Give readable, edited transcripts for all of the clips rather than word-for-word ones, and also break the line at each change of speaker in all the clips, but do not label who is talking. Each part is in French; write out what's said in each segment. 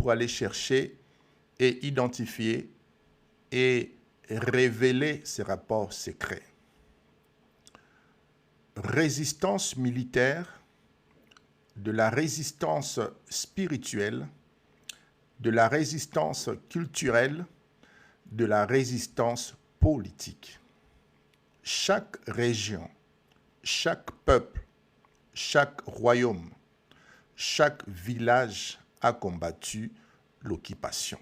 pour aller chercher et identifier et révéler ces rapports secrets. Résistance militaire, de la résistance spirituelle, de la résistance culturelle, de la résistance politique. Chaque région, chaque peuple, chaque royaume, chaque village a combattu l'occupation.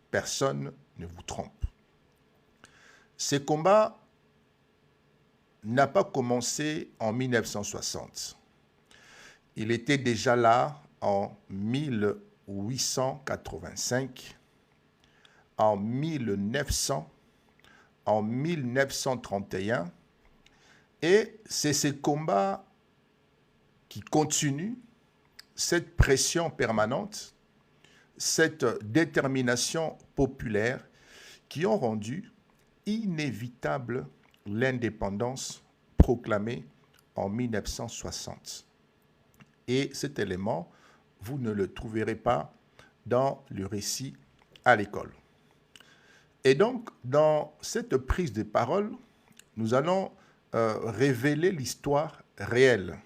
Personne ne vous trompe. Ces combats n'ont pas commencé en 1960. Il était déjà là en 1885, en 1900, en 1931, et c'est ces combats qui continuent, cette pression permanente, cette détermination populaire qui ont rendu inévitable l'indépendance proclamée en 1960. Et cet élément, vous ne le trouverez pas dans le récit à l'école. Et donc, dans cette prise de parole, nous allons révéler l'histoire réelle.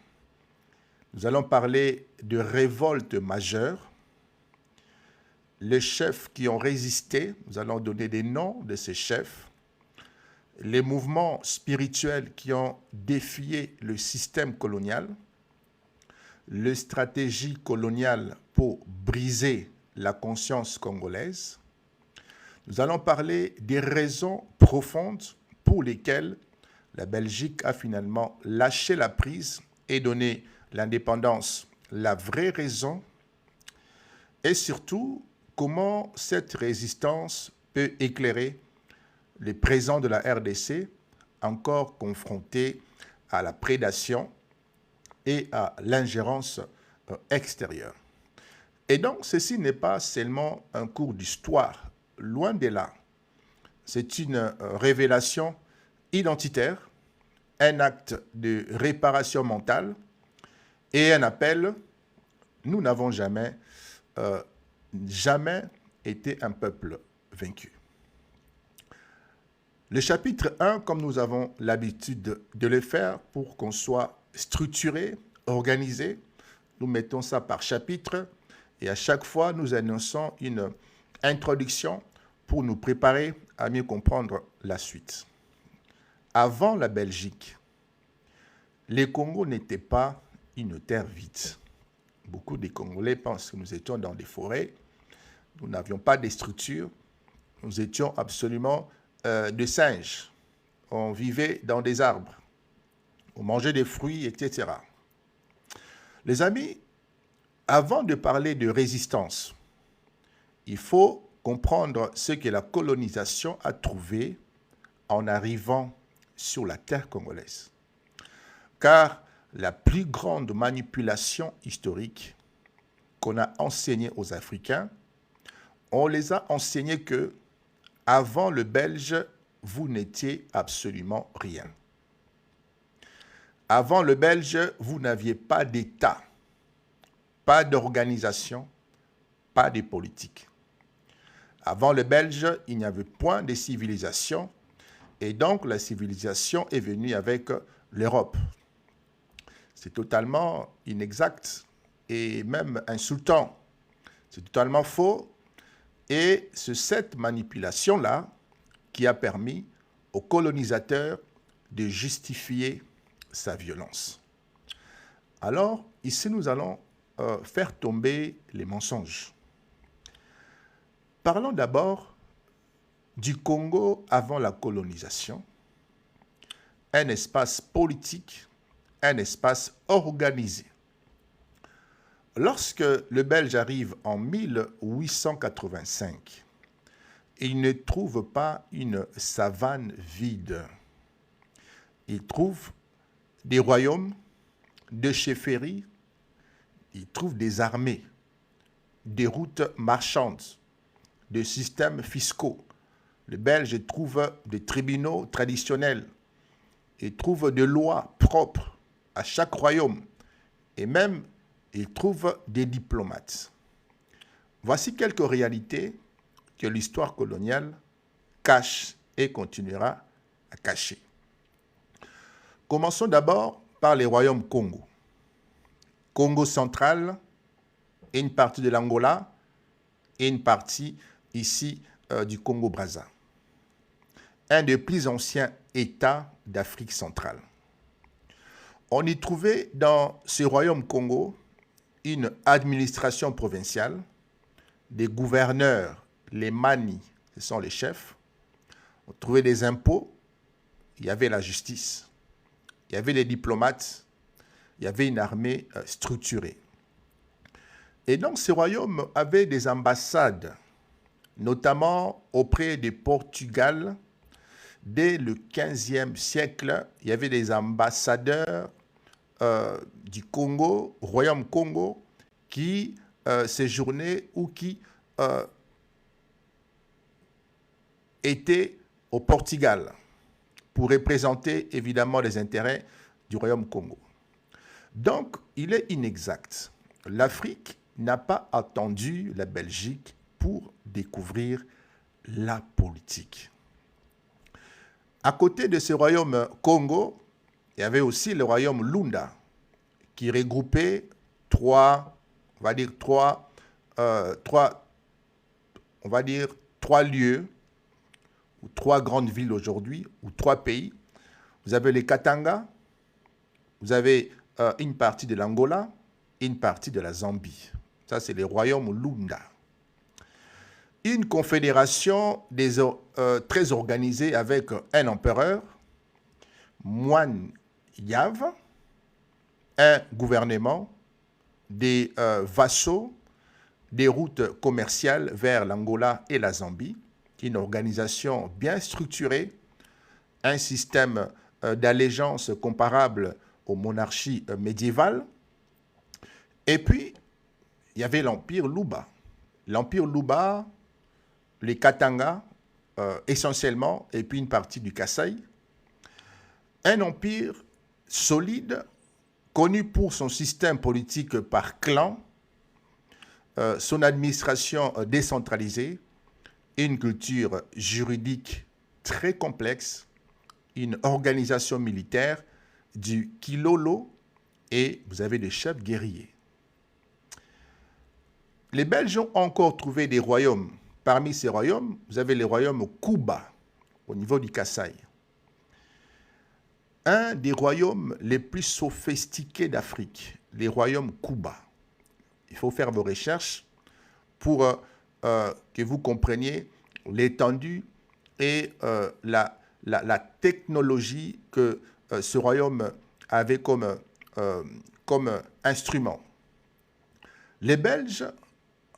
Nous allons parler de révoltes majeures, les chefs qui ont résisté, nous allons donner des noms de ces chefs, les mouvements spirituels qui ont défié le système colonial, les stratégies coloniales pour briser la conscience congolaise. Nous allons parler des raisons profondes pour lesquelles la Belgique a finalement lâché la prise et donné l'indépendance, la vraie raison, et surtout comment cette résistance peut éclairer les présents de la RDC encore confrontés à la prédation et à l'ingérence extérieure. Et donc, ceci n'est pas seulement un cours d'histoire, loin de là. C'est une révélation identitaire, un acte de réparation mentale et un appel. Nous n'avons jamais été un peuple vaincu. Le chapitre 1, comme nous avons l'habitude de le faire pour qu'on soit structuré, organisé, nous mettons ça par chapitre et à chaque fois, nous annonçons une introduction pour nous préparer à mieux comprendre la suite. Avant la Belgique, les Congos n'étaient pas une terre vide. Beaucoup de Congolais pensent que nous étions dans des forêts, nous n'avions pas de structures, nous étions absolument des singes. On vivait dans des arbres, on mangeait des fruits, etc. Les amis, avant de parler de résistance, il faut comprendre ce que la colonisation a trouvé en arrivant sur la terre congolaise. Car la plus grande manipulation historique qu'on a enseignée aux Africains, on les a enseignés que avant le Belge, vous n'étiez absolument rien. Avant le Belge, vous n'aviez pas d'État, pas d'organisation, pas de politique. Avant le Belge, il n'y avait point de civilisation, et donc la civilisation est venue avec l'Europe. C'est totalement inexact et même insultant. C'est totalement faux. Et c'est cette manipulation-là qui a permis au colonisateur de justifier sa violence. Alors, ici, nous allons faire tomber les mensonges. Parlons d'abord du Congo avant la colonisation, un espace politique, un espace organisé. Lorsque le Belge arrive en 1885, il ne trouve pas une savane vide. Il trouve des royaumes, des chefferies, il trouve des armées, des routes marchandes, des systèmes fiscaux. Le Belge trouve des tribunaux traditionnels. Il trouve des lois propres à chaque royaume. Et même, il trouve des diplomates. Voici quelques réalités que l'histoire coloniale cache et continuera à cacher. Commençons d'abord par les royaumes Congo. Congo central et une partie de l'Angola et une partie ici du Congo-Brazza. Un des plus anciens États d'Afrique centrale. On y trouvait dans ce royaume Congo une administration provinciale, des gouverneurs, les manis, ce sont les chefs. On trouvait des impôts, il y avait la justice, il y avait des diplomates, il y avait une armée structurée. Et donc ce royaume avait des ambassades, notamment auprès du Portugal. Dès le XVe siècle, il y avait des ambassadeurs du Congo, royaume Congo, qui séjournaient ou qui étaient au Portugal pour représenter évidemment les intérêts du royaume Congo. Donc, il est inexact. L'Afrique n'a pas attendu la Belgique pour découvrir la politique. À côté de ce royaume Congo, il y avait aussi le royaume Lunda, qui regroupait trois lieux, ou trois grandes villes aujourd'hui, ou trois pays. Vous avez les Katanga, vous avez une partie de l'Angola et une partie de la Zambie. Ça, c'est le royaume Lunda. Une confédération très organisée avec un empereur, moine Yave, un gouvernement, des vassaux, des routes commerciales vers l'Angola et la Zambie, une organisation bien structurée, un système d'allégeance comparable aux monarchies médiévales. Et puis, il y avait l'Empire Luba. L'Empire Luba, les Katanga, essentiellement, et puis une partie du Kasaï. Un empire solide, connu pour son système politique par clan, son administration décentralisée, une culture juridique très complexe, une organisation militaire du Kilolo, et vous avez des chefs guerriers. Les Belges ont encore trouvé des royaumes. Parmi ces royaumes, vous avez les royaumes Kuba, au niveau du Kasaï. Un des royaumes les plus sophistiqués d'Afrique, les royaumes Kuba. Il faut faire vos recherches pour que vous compreniez l'étendue et la technologie que ce royaume avait comme instrument. Les Belges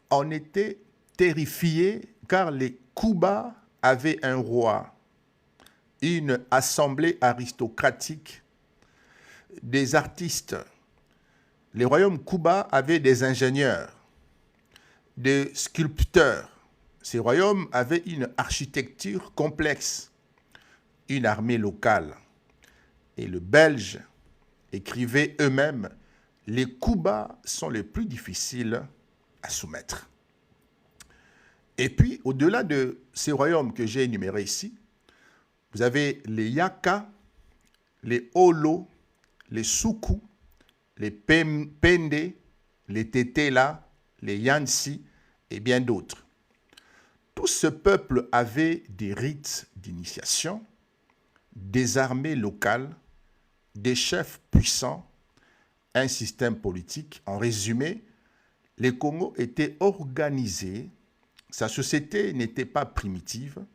en étaient terrifiés car les Kuba avaient un roi, une assemblée aristocratique, des artistes. Les royaumes Kuba avaient des ingénieurs, des sculpteurs. Ces royaumes avaient une architecture complexe, une armée locale. Et les Belges écrivaient eux-mêmes, les Kuba sont les plus difficiles à soumettre. Et puis, au-delà de ces royaumes que j'ai énumérés ici, vous avez les Yaka, les Olo, les Suku, les Pende, les Tetela, les Yansi et bien d'autres. Tout ce peuple avait des rites d'initiation, des armées locales, des chefs puissants, un système politique. En résumé, les Congo étaient organisés, sa société n'était pas primitive,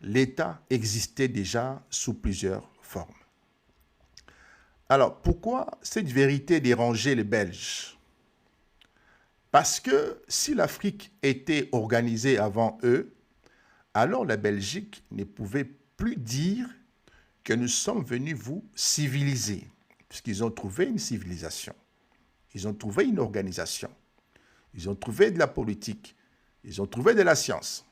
l'État existait déjà sous plusieurs formes. Alors, pourquoi cette vérité dérangeait les Belges? Parce que si l'Afrique était organisée avant eux, alors la Belgique ne pouvait plus dire que nous sommes venus vous civiliser, puisqu'ils ont trouvé une civilisation, ils ont trouvé une organisation, ils ont trouvé de la politique, ils ont trouvé de la science.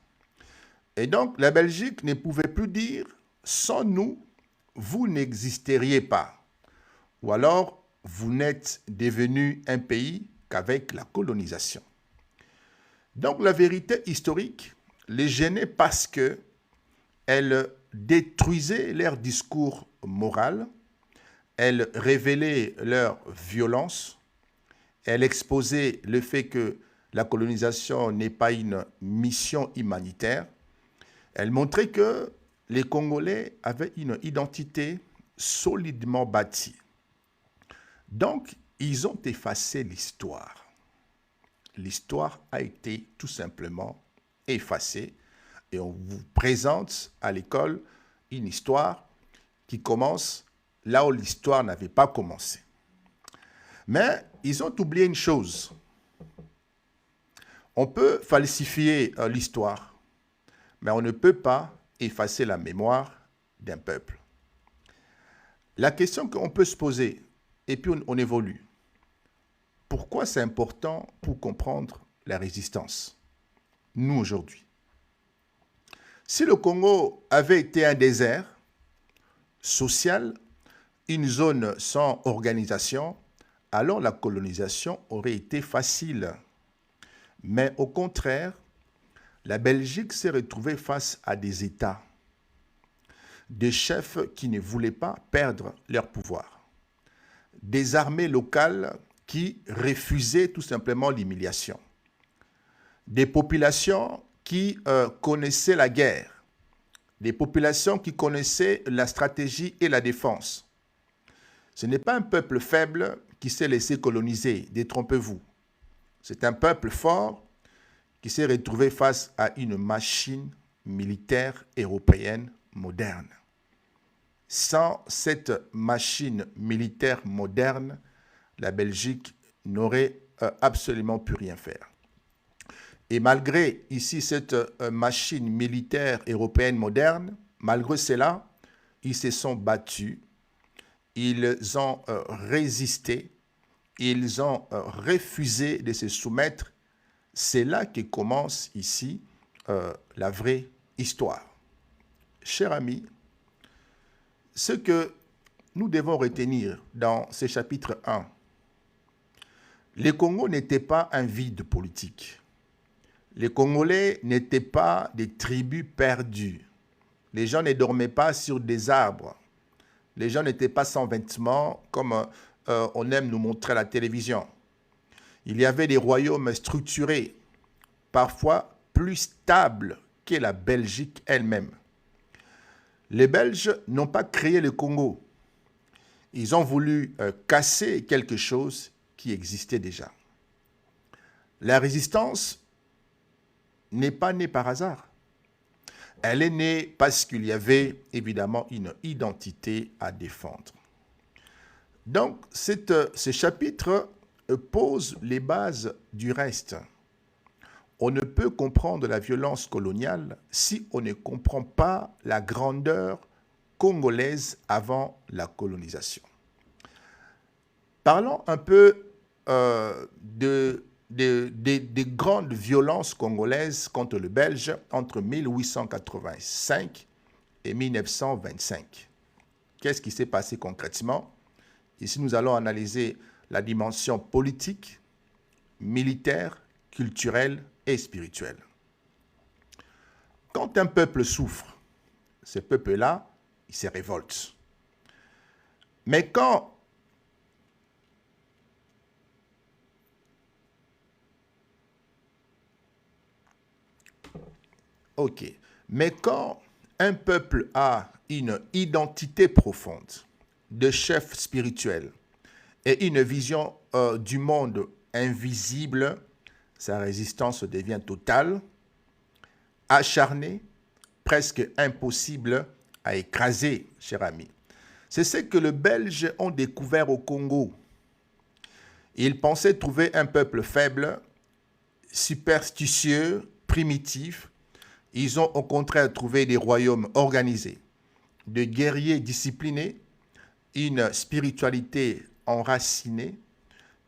Et donc, la Belgique ne pouvait plus dire, sans nous, vous n'existeriez pas. Ou alors, vous n'êtes devenu un pays qu'avec la colonisation. Donc la vérité historique les gênait parce que elle détruisait leur discours moral, elle révélait leur violence, elle exposait le fait que la colonisation n'est pas une mission humanitaire. Elle montrait que les Congolais avaient une identité solidement bâtie. Donc, ils ont effacé l'histoire. L'histoire a été tout simplement effacée et on vous présente à l'école une histoire qui commence là où l'histoire n'avait pas commencé. Mais ils ont oublié une chose. On peut falsifier l'histoire, mais on ne peut pas effacer la mémoire d'un peuple. La question qu'on peut se poser, et puis on évolue, pourquoi c'est important pour comprendre la résistance, nous aujourd'hui? Si le Congo avait été un désert social, une zone sans organisation, alors la colonisation aurait été facile. Mais au contraire, la Belgique s'est retrouvée face à des États, des chefs qui ne voulaient pas perdre leur pouvoir, des armées locales qui refusaient tout simplement l'humiliation, des populations qui connaissaient la guerre, des populations qui connaissaient la stratégie et la défense. Ce n'est pas un peuple faible qui s'est laissé coloniser, détrompez-vous. C'est un peuple fort qui s'est retrouvé face à une machine militaire européenne moderne. Sans cette machine militaire moderne, la Belgique n'aurait absolument pu rien faire. Et malgré ici cette machine militaire européenne moderne, malgré cela, ils se sont battus, ils ont résisté, ils ont refusé de se soumettre. C'est là que commence ici la vraie histoire. Chers amis, ce que nous devons retenir dans ce chapitre 1, les Congos n'étaient pas un vide politique. Les Congolais n'étaient pas des tribus perdues. Les gens ne dormaient pas sur des arbres. Les gens n'étaient pas sans vêtements comme on aime nous montrer à la télévision. Il y avait des royaumes structurés, parfois plus stables que la Belgique elle-même. Les Belges n'ont pas créé le Congo. Ils ont voulu casser quelque chose qui existait déjà. La résistance n'est pas née par hasard. Elle est née parce qu'il y avait évidemment une identité à défendre. Donc, ce chapitre pose les bases du reste. On ne peut comprendre la violence coloniale si on ne comprend pas la grandeur congolaise avant la colonisation. Parlons un peu des grandes violences congolaises contre le Belge entre 1885 et 1925. Qu'est-ce qui s'est passé concrètement? Ici, nous allons analyser la dimension politique, militaire, culturelle et spirituelle. Quand un peuple souffre, ce peuple-là, il se révolte. Mais quand un peuple a une identité profonde de chef spirituel et une vision du monde invisible, sa résistance devient totale, acharnée, presque impossible à écraser, cher ami. C'est ce que les Belges ont découvert au Congo. Ils pensaient trouver un peuple faible, superstitieux, primitif. Ils ont au contraire trouvé des royaumes organisés, de guerriers disciplinés, une spiritualité enracinée,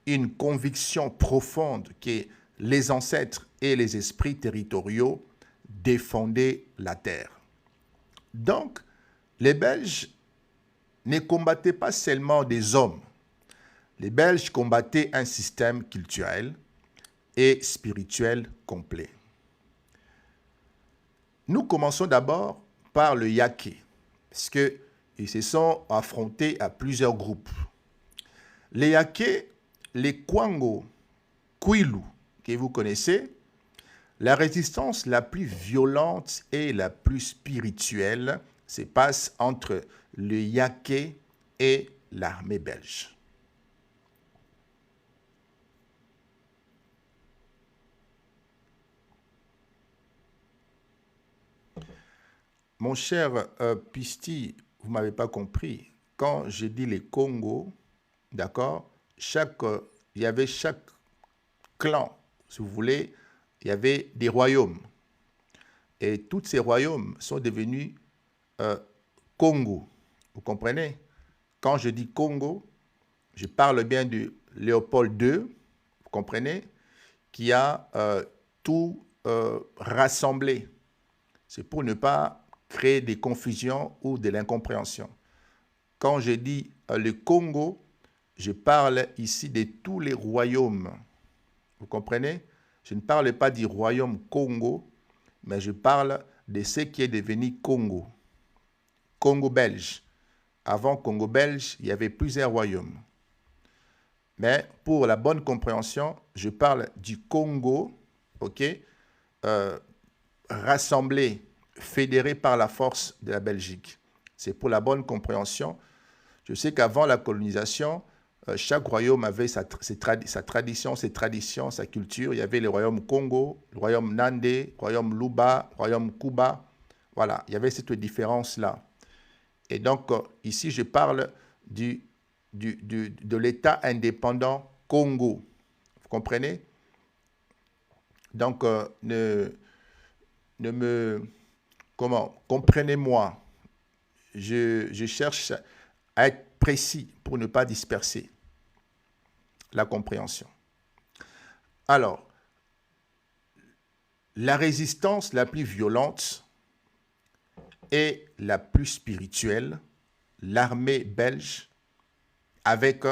une conviction profonde que les ancêtres et les esprits territoriaux défendaient la terre. Donc, les Belges ne combattaient pas seulement des hommes. Les Belges combattaient un système culturel, et spirituel complet. Nous commençons d'abord par le Yake, parce qu'ils se sont affrontés à plusieurs groupes. Les Yake, les Kwango, Kwilu, que vous connaissez, la résistance la plus violente et la plus spirituelle se passe entre le Yake et l'armée belge. Mon cher Pisti, vous ne m'avez pas compris. Quand j'ai dit les Congo, d'accord, il y avait chaque clan, si vous voulez, il y avait des royaumes. Et tous ces royaumes sont devenus Congo. Vous comprenez? Quand je dis Congo, je parle bien de Léopold II, vous comprenez, qui a tout rassemblé. C'est pour ne pas créer des confusions ou de l'incompréhension. Quand je dis le Congo, je parle ici de tous les royaumes. Vous comprenez? Je ne parle pas du royaume Congo, mais je parle de ce qui est devenu Congo. Congo belge. Avant Congo belge, il y avait plusieurs royaumes. Mais pour la bonne compréhension, je parle du Congo, ok, rassemblé, fédéré par la force de la Belgique. C'est pour la bonne compréhension. Je sais qu'avant la colonisation, chaque royaume avait sa tradition, ses traditions, sa culture. Il y avait le royaume Congo, le royaume Nandé, le royaume Luba, le royaume Kuba. Voilà, il y avait cette différence-là. Et donc, ici, je parle de l'État indépendant Congo. Vous comprenez? Donc, comprenez-moi. Je cherche à être précis pour ne pas disperser la compréhension. Alors, la résistance la plus violente et la plus spirituelle, l'armée belge avec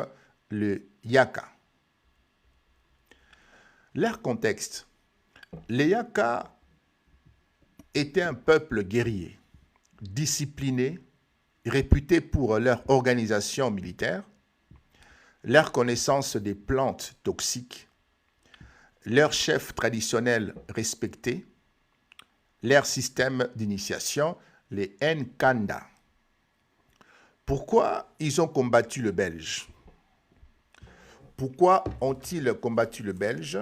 le Yaka. Leur contexte. Les Yaka étaient un peuple guerrier, discipliné, réputé pour leur organisation militaire, leur connaissance des plantes toxiques, leur chef traditionnel respecté, leur système d'initiation, les Nkanda. Pourquoi ils ont combattu le Belge? Pourquoi ont-ils combattu le Belge?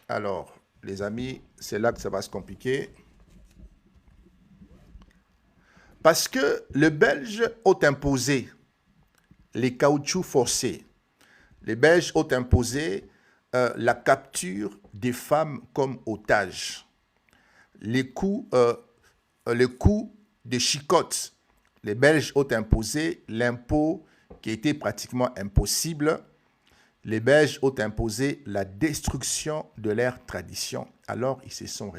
Alors, les amis, c'est là que ça va se compliquer. Parce que le Belge ont imposé les caoutchoucs forcés. Les Belges ont imposé la capture des femmes comme otages. Les coups de chicotte. Les Belges ont imposé l'impôt qui était pratiquement impossible. Les Belges ont imposé la destruction de leur tradition. Alors, ils se sont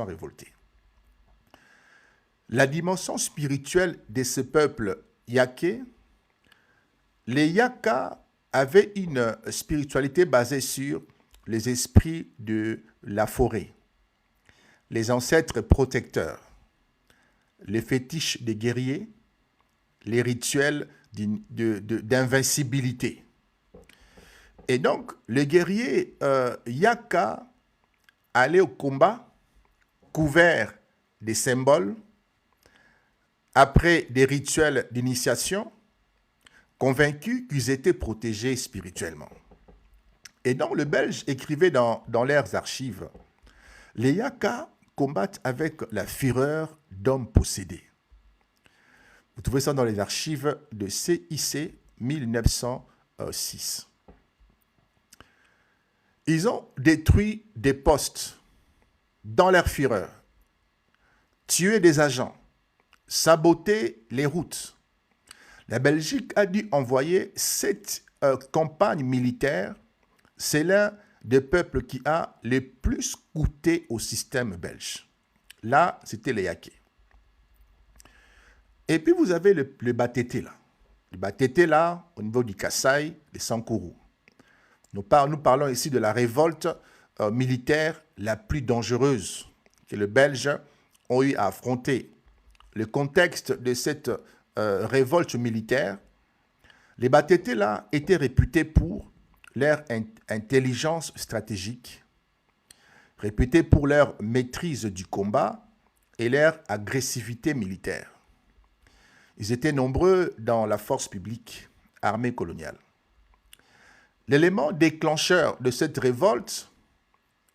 révoltés. La dimension spirituelle de ce peuple Yake, les Yaka avaient une spiritualité basée sur les esprits de la forêt, les ancêtres protecteurs, les fétiches des guerriers, les rituels d'invincibilité. Et donc, le guerrier Yaka allait au combat couvert des symboles, après des rituels d'initiation, convaincus qu'ils étaient protégés spirituellement. Et donc, le Belge écrivait dans leurs archives, « Les Yaka combattent avec la fureur d'hommes possédés. » Vous trouvez ça dans les archives de CIC 1906. Ils ont détruit des postes dans leur fureur, tué des agents, saboté les routes. La Belgique a dû envoyer cette campagne militaire. C'est l'un des peuples qui a le plus coûté au système belge. Là, c'était les Yake. Et puis, vous avez le Batete là. Le Batete là, au niveau du Kasaï, les Sankourou. Nous parlons ici de la révolte militaire la plus dangereuse que les Belges ont eu à affronter. Le contexte de cette révolte militaire, les Batete-là étaient réputés pour leur intelligence stratégique, réputés pour leur maîtrise du combat et leur agressivité militaire. Ils étaient nombreux dans la force publique, armée coloniale. L'élément déclencheur de cette révolte,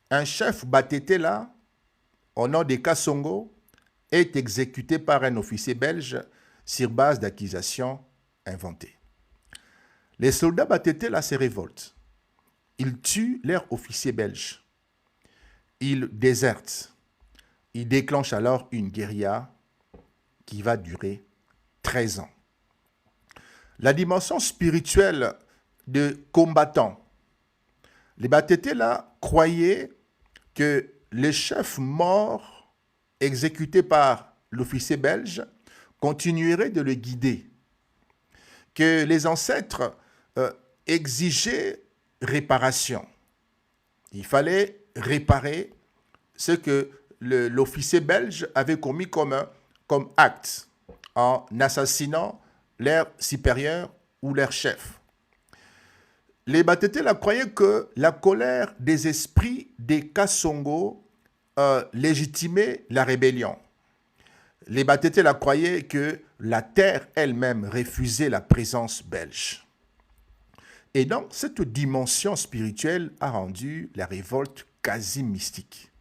un chef Batete-là, au nom des Kassongo, est exécuté par un officier belge sur base d'accusations inventées. Les soldats Batete-là se révoltent. Ils tuent leur officier belge. Ils désertent. Ils déclenchent alors une guérilla qui va durer 13 ans. La dimension spirituelle de combattants. Les Batete-là croyaient que le chef mort exécuté par l'officier belge continuerait de le guider, que les ancêtres exigeaient réparation. Il fallait réparer ce que l'officier belge avait commis comme acte en assassinant leur supérieur ou leur chef. Les Batete croyaient que la colère des esprits des Kassongo légitimait la rébellion. Les Batete croyaient que la terre elle-même refusait la présence belge. Et donc, cette dimension spirituelle a rendu la révolte quasi mystique.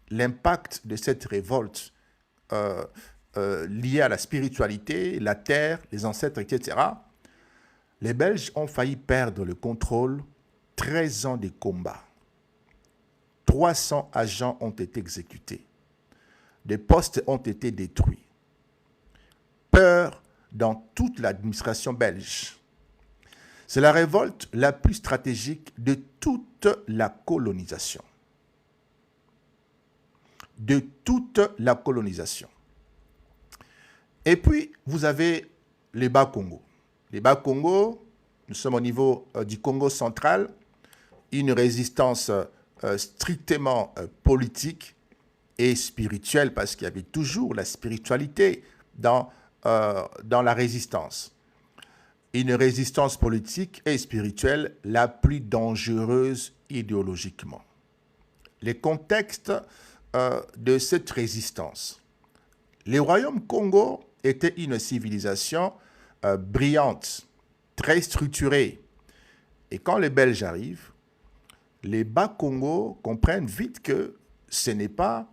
L'impact de cette révolte liée à la spiritualité, la terre, les ancêtres, etc., les Belges ont failli perdre le contrôle. 13 ans de combat. 300 agents ont été exécutés. Des postes ont été détruits. Peur dans toute l'administration belge. C'est la révolte la plus stratégique de toute la colonisation. De toute la colonisation. Et puis, vous avez les Bas-Congo. Les Bas-Congo, nous sommes au niveau du Congo central, une résistance strictement politique et spirituelle, parce qu'il y avait toujours la spiritualité dans la résistance. Une résistance politique et spirituelle la plus dangereuse idéologiquement. Les contextes de cette résistance. Le royaume Congo était une civilisation brillante, très structurée. Et quand les Belges arrivent, les Bas-Congo comprennent vite que ce n'est pas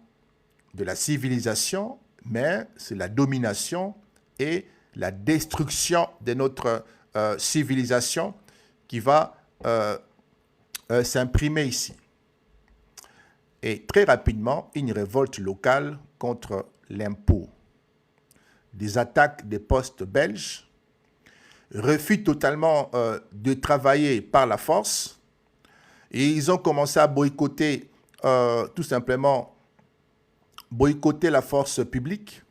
de la civilisation, mais c'est la domination et la destruction de notre civilisation qui va s'imprimer ici. Et très rapidement, une révolte locale contre l'impôt. Des attaques des postes belges, refus totalement de travailler par la force, et ils ont commencé à boycotter, tout simplement, boycotter la force publique.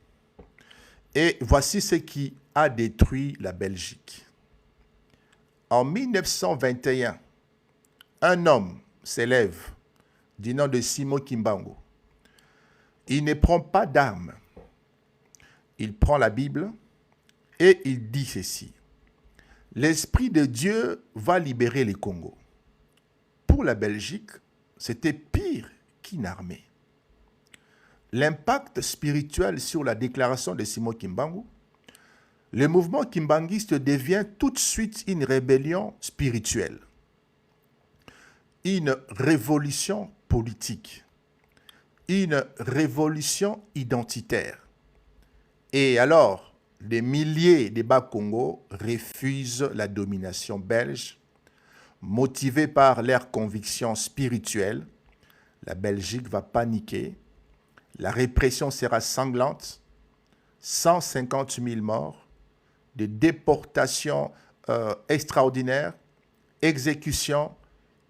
Et voici ce qui a détruit la Belgique. En 1921, un homme s'élève du nom de Simon Kimbangu. Il ne prend pas d'armes. Il prend la Bible et il dit ceci. L'Esprit de Dieu va libérer les Congo. Pour la Belgique, c'était pire qu'une armée. L'impact spirituel sur la déclaration de Simon Kimbangu, le mouvement kimbanguiste devient tout de suite une rébellion spirituelle, une révolution politique, une révolution identitaire. Et alors, des milliers de Bas-Congo refusent la domination belge, motivés par leurs convictions spirituelles. La Belgique va paniquer. La répression sera sanglante, 150 000 morts, des déportations extraordinaires, exécutions,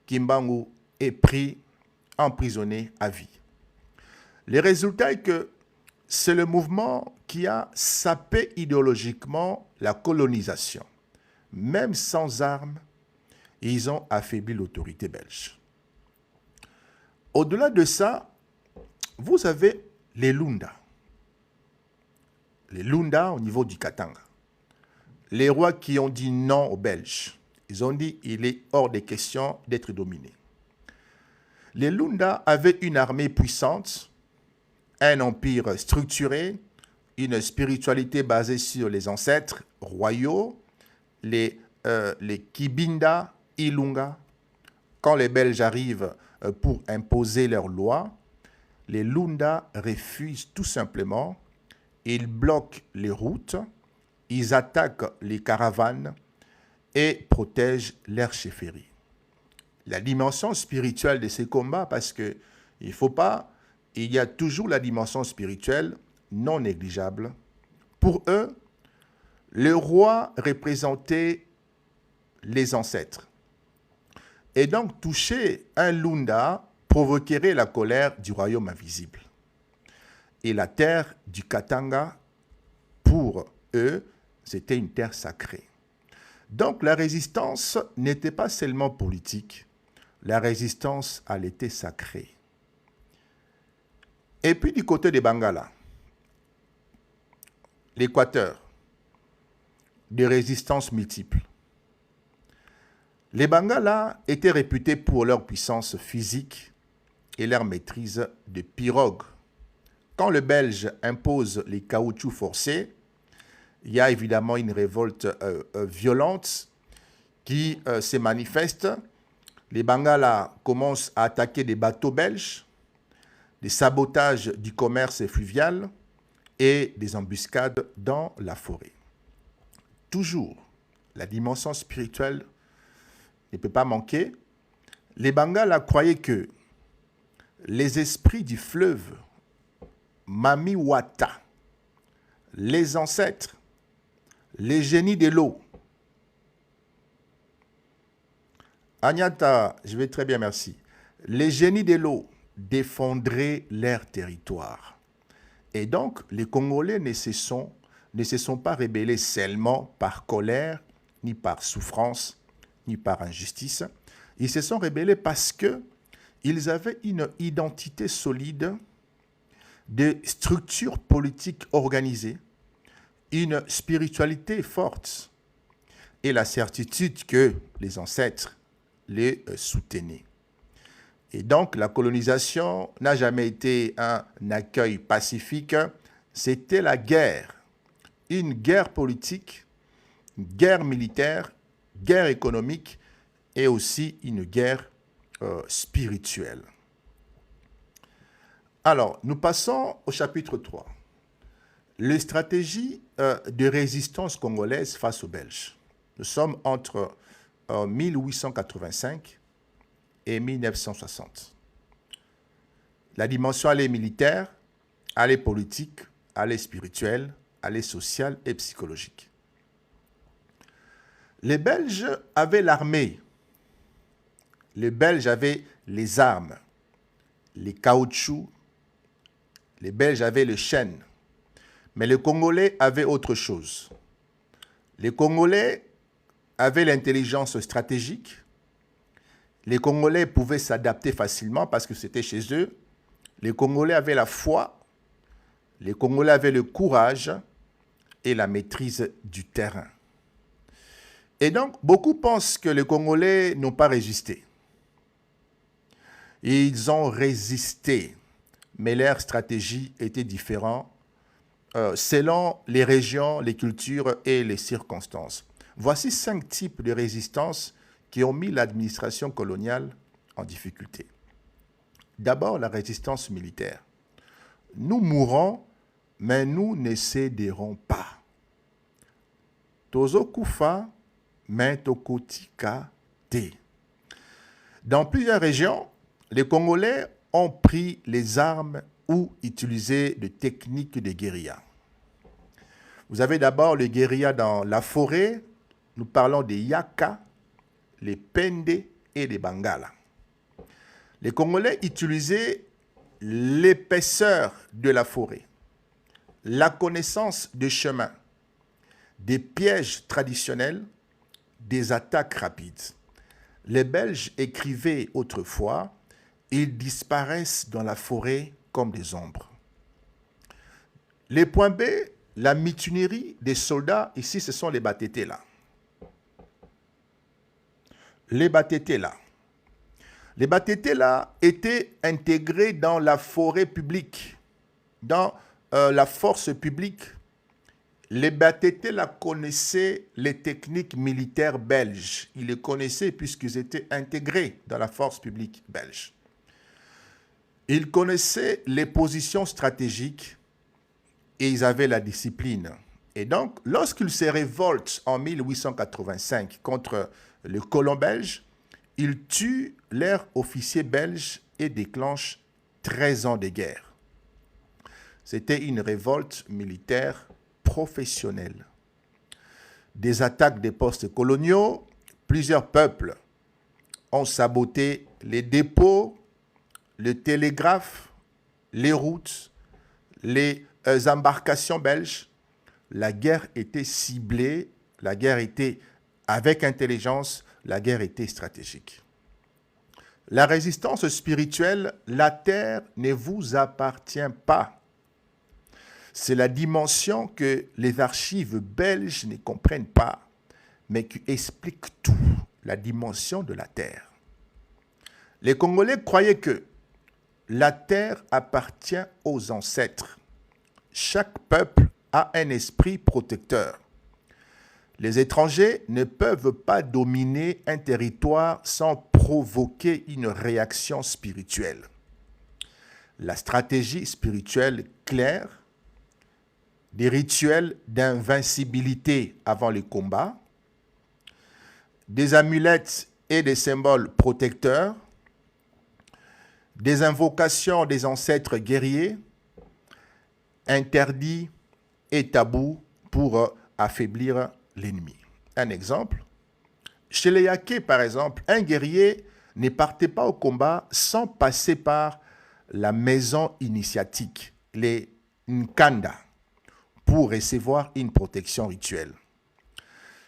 Kimbangu est pris, emprisonné à vie. Le résultat est que c'est le mouvement qui a sapé idéologiquement la colonisation. Même sans armes, ils ont affaibli l'autorité belge. Au-delà de ça, vous avez les Lunda. Les Lunda au niveau du Katanga. Les rois qui ont dit non aux Belges. Ils ont dit il est hors des questions d'être dominés. Les Lunda avaient une armée puissante, un empire structuré, une spiritualité basée sur les ancêtres royaux, les Kibinda, Ilunga. Quand les Belges arrivent pour imposer leurs lois, les Lunda refusent tout simplement. Ils bloquent les routes, ils attaquent les caravanes et protègent leurs chefferies. La dimension spirituelle de ces combats, parce que il y a toujours la dimension spirituelle non négligeable. Pour eux, le roi représentait les ancêtres. Et donc, toucher un Lunda provoquerait la colère du royaume invisible. Et la terre du Katanga, pour eux, c'était une terre sacrée. Donc, la résistance n'était pas seulement politique, la résistance, elle était sacrée. Et puis, du côté des Bangala, l'Équateur, des résistances multiples. Les Bangala étaient réputés pour leur puissance physique et leur maîtrise des pirogues. Quand le Belge impose les caoutchoucs forcés, il y a évidemment une révolte violente qui se manifeste. Les Bangala commencent à attaquer des bateaux belges, des sabotages du commerce fluvial et des embuscades dans la forêt. Toujours, la dimension spirituelle ne peut pas manquer. Les Bangala croyaient que les esprits du fleuve Mamiwata, les ancêtres, les génies de l'eau. Agnata, je vais très bien, merci. Les génies de l'eau défendraient leur territoire. Et donc, les Congolais ne se sont pas rebellés seulement par colère, ni par souffrance, ni par injustice. Ils se sont rebellés parce qu'ils avaient une identité solide, des structures politiques organisées, une spiritualité forte et la certitude que les ancêtres les soutenaient. Et donc, la colonisation n'a jamais été un accueil pacifique, c'était la guerre. Une guerre politique, une guerre militaire, guerre économique et aussi une guerre spirituelle. Alors, nous passons au chapitre 3. Les stratégies de résistance congolaise face aux Belges. Nous sommes entre 1885 et 1960. La dimension, elle est militaire, elle est politique, elle est spirituelle, elle est sociale et psychologique. Les Belges avaient l'armée. Les Belges avaient les armes, les caoutchoucs. Les Belges avaient le chêne. Mais les Congolais avaient autre chose. Les Congolais avaient l'intelligence stratégique. Les Congolais pouvaient s'adapter facilement parce que c'était chez eux. Les Congolais avaient la foi. Les Congolais avaient le courage et la maîtrise du terrain. Et donc, beaucoup pensent que les Congolais n'ont pas résisté. Ils ont résisté, mais leur stratégie était différente selon les régions, les cultures et les circonstances. Voici 5 types de résistance qui ont mis l'administration coloniale en difficulté. D'abord, la résistance militaire. Nous mourrons, mais nous ne céderons pas. Tozo kufa, mais tokotika te. Dans plusieurs régions, les Congolais ont pris les armes ou utilisé des techniques de guérilla. Vous avez d'abord le guérilla dans la forêt. Nous parlons des Yaka, les Pende et les Bangala. Les Congolais utilisaient l'épaisseur de la forêt, la connaissance des chemins, des pièges traditionnels, des attaques rapides. Les Belges écrivaient autrefois ils disparaissent dans la forêt comme des ombres. Les points B, la mutinerie des soldats, ici ce sont les Batete là. Les Batete là. Les Batete là étaient intégrés dans la forêt publique, dans la force publique. Les Batete là connaissaient les techniques militaires belges. Ils les connaissaient puisqu'ils étaient intégrés dans la force publique belge. Ils connaissaient les positions stratégiques et ils avaient la discipline. Et donc, lorsqu'ils se révoltent en 1885 contre le colon belge, ils tuent leurs officiers belges et déclenchent 13 ans de guerre. C'était une révolte militaire professionnelle. Des attaques des postes coloniaux, plusieurs peuples ont saboté les dépôts, le télégraphe, les routes, les embarcations belges. La guerre était ciblée, la guerre était avec intelligence, la guerre était stratégique. La résistance spirituelle, la terre ne vous appartient pas. C'est la dimension que les archives belges ne comprennent pas, mais qui explique tout, la dimension de la terre. Les Congolais croyaient que la terre appartient aux ancêtres. Chaque peuple a un esprit protecteur. Les étrangers ne peuvent pas dominer un territoire sans provoquer une réaction spirituelle. La stratégie spirituelle claire, des rituels d'invincibilité avant les combats, des amulettes et des symboles protecteurs, des invocations des ancêtres guerriers, interdits et tabous pour affaiblir l'ennemi. Un exemple, chez les Yaké par exemple, un guerrier ne partait pas au combat sans passer par la maison initiatique, les Nkanda, pour recevoir une protection rituelle.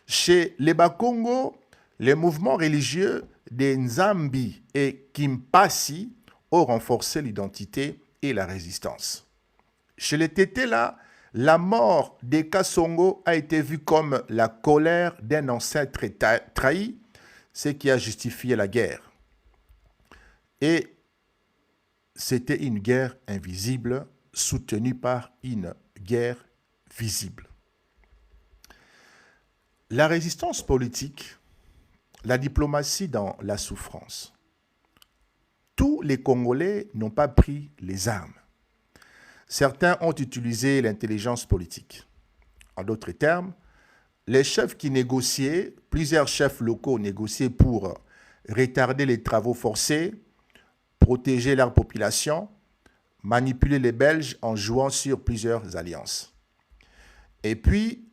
Chez les Bakongo, les mouvements religieux des Nzambi et Kimpasi ont renforcé l'identité et la résistance. Chez les Tetela, la mort des Kasongo a été vue comme la colère d'un ancêtre trahi, ce qui a justifié la guerre. Et c'était une guerre invisible soutenue par une guerre visible. La résistance politique, la diplomatie dans la souffrance. Tous les Congolais n'ont pas pris les armes. Certains ont utilisé l'intelligence politique. En d'autres termes, les chefs qui négociaient, plusieurs chefs locaux négociaient pour retarder les travaux forcés, protéger leur population, manipuler les Belges en jouant sur plusieurs alliances. Et puis,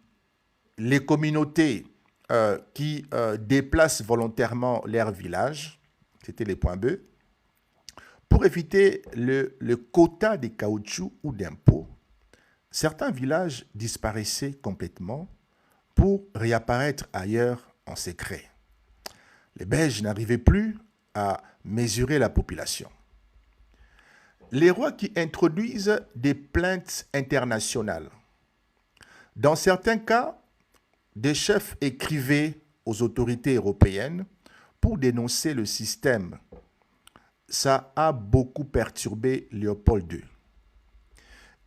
les communautés qui déplacent volontairement leur village, c'était les points B, pour éviter le quota de caoutchouc ou d'impôts, certains villages disparaissaient complètement pour réapparaître ailleurs en secret. Les Belges n'arrivaient plus à mesurer la population. Les rois qui introduisent des plaintes internationales. Dans certains cas, des chefs écrivaient aux autorités européennes pour dénoncer le système. Ça a beaucoup perturbé Léopold II.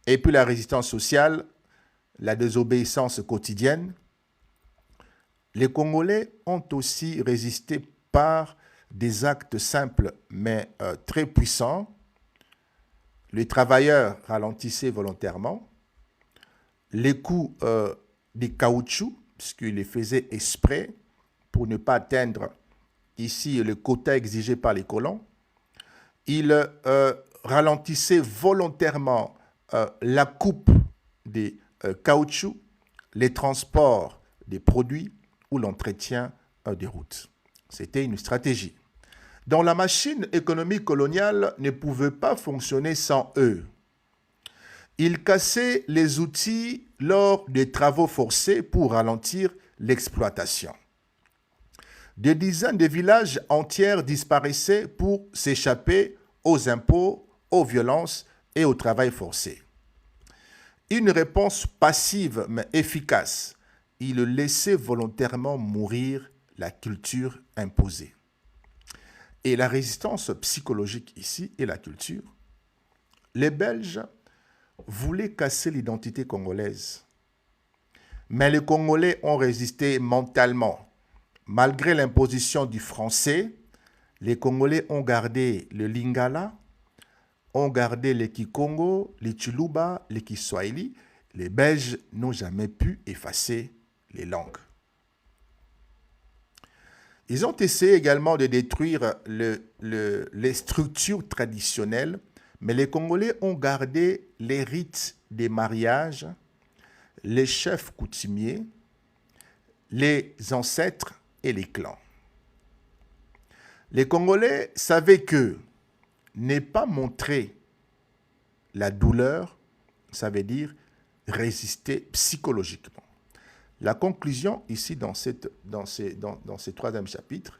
Et puis la résistance sociale, la désobéissance quotidienne. Les Congolais ont aussi résisté par des actes simples mais très puissants. Les travailleurs ralentissaient volontairement. Les coûts des caoutchoucs, puisqu'ils les faisaient exprès pour ne pas atteindre ici le quota exigé par les colons. Ils ralentissaient volontairement la coupe des caoutchoucs, les transports des produits ou l'entretien des routes. C'était une stratégie. Donc la machine économique coloniale ne pouvait pas fonctionner sans eux. Ils cassaient les outils lors des travaux forcés pour ralentir l'exploitation. Des dizaines de villages entiers disparaissaient pour s'échapper aux impôts, aux violences et au travail forcé. Une réponse passive mais efficace. Il laissait volontairement mourir la culture imposée. Et la résistance psychologique ici et la culture, les Belges voulaient casser l'identité congolaise. Mais les Congolais ont résisté mentalement. Malgré l'imposition du français, les Congolais ont gardé le lingala, ont gardé les kikongo, les tsholuba, les kiswahili. Les Belges n'ont jamais pu effacer les langues. Ils ont essayé également de détruire les structures traditionnelles, mais les Congolais ont gardé les rites des mariages, les chefs coutumiers, les ancêtres et les clans. Les Congolais savaient que ne pas montrer la douleur, ça veut dire résister psychologiquement. La conclusion ici dans ce troisième chapitre,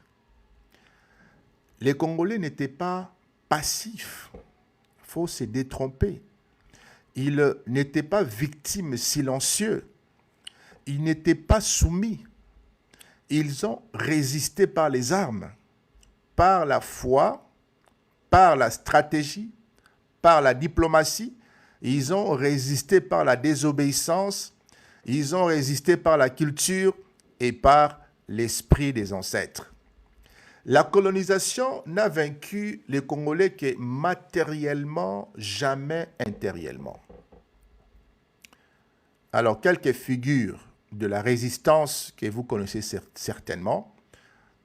les Congolais n'étaient pas passifs. Il faut se détromper. Ils n'étaient pas victimes silencieux. Ils n'étaient pas soumis. Ils ont résisté par les armes, par la foi, par la stratégie, par la diplomatie. Ils ont résisté par la désobéissance. Ils ont résisté par la culture et par l'esprit des ancêtres. La colonisation n'a vaincu les Congolais que matériellement, jamais intérieurement. Alors, quelques figures de la résistance que vous connaissez certainement.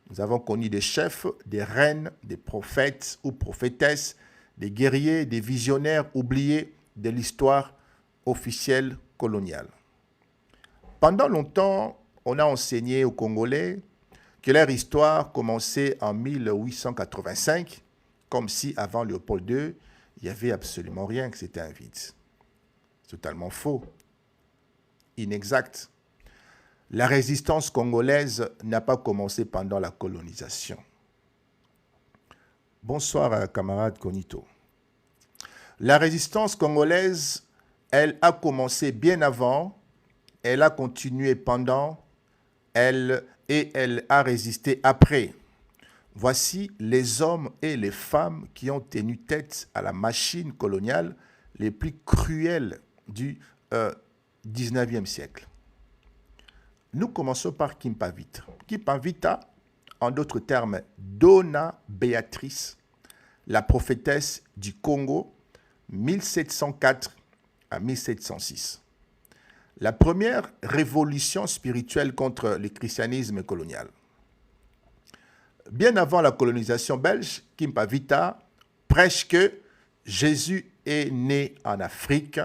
Nous avons connu des chefs, des reines, des prophètes ou prophétesses, des guerriers, des visionnaires oubliés de l'histoire officielle coloniale. Pendant longtemps, on a enseigné aux Congolais que leur histoire commençait en 1885, comme si avant Léopold II, il n'y avait absolument rien, que c'était un vide. C'est totalement faux, inexact. La résistance congolaise n'a pas commencé pendant la colonisation. Bonsoir, camarade Konito. La résistance congolaise, elle a commencé bien avant, elle a continué pendant, elle a résisté après. Voici les hommes et les femmes qui ont tenu tête à la machine coloniale les plus cruelles du 19e siècle. Nous commençons par Kimpavita. Kimpavita, en d'autres termes, Dona Béatrice, la prophétesse du Congo, 1704 à 1706. La première révolution spirituelle contre le christianisme colonial. Bien avant la colonisation belge, Kimpavita prêche que Jésus est né en Afrique,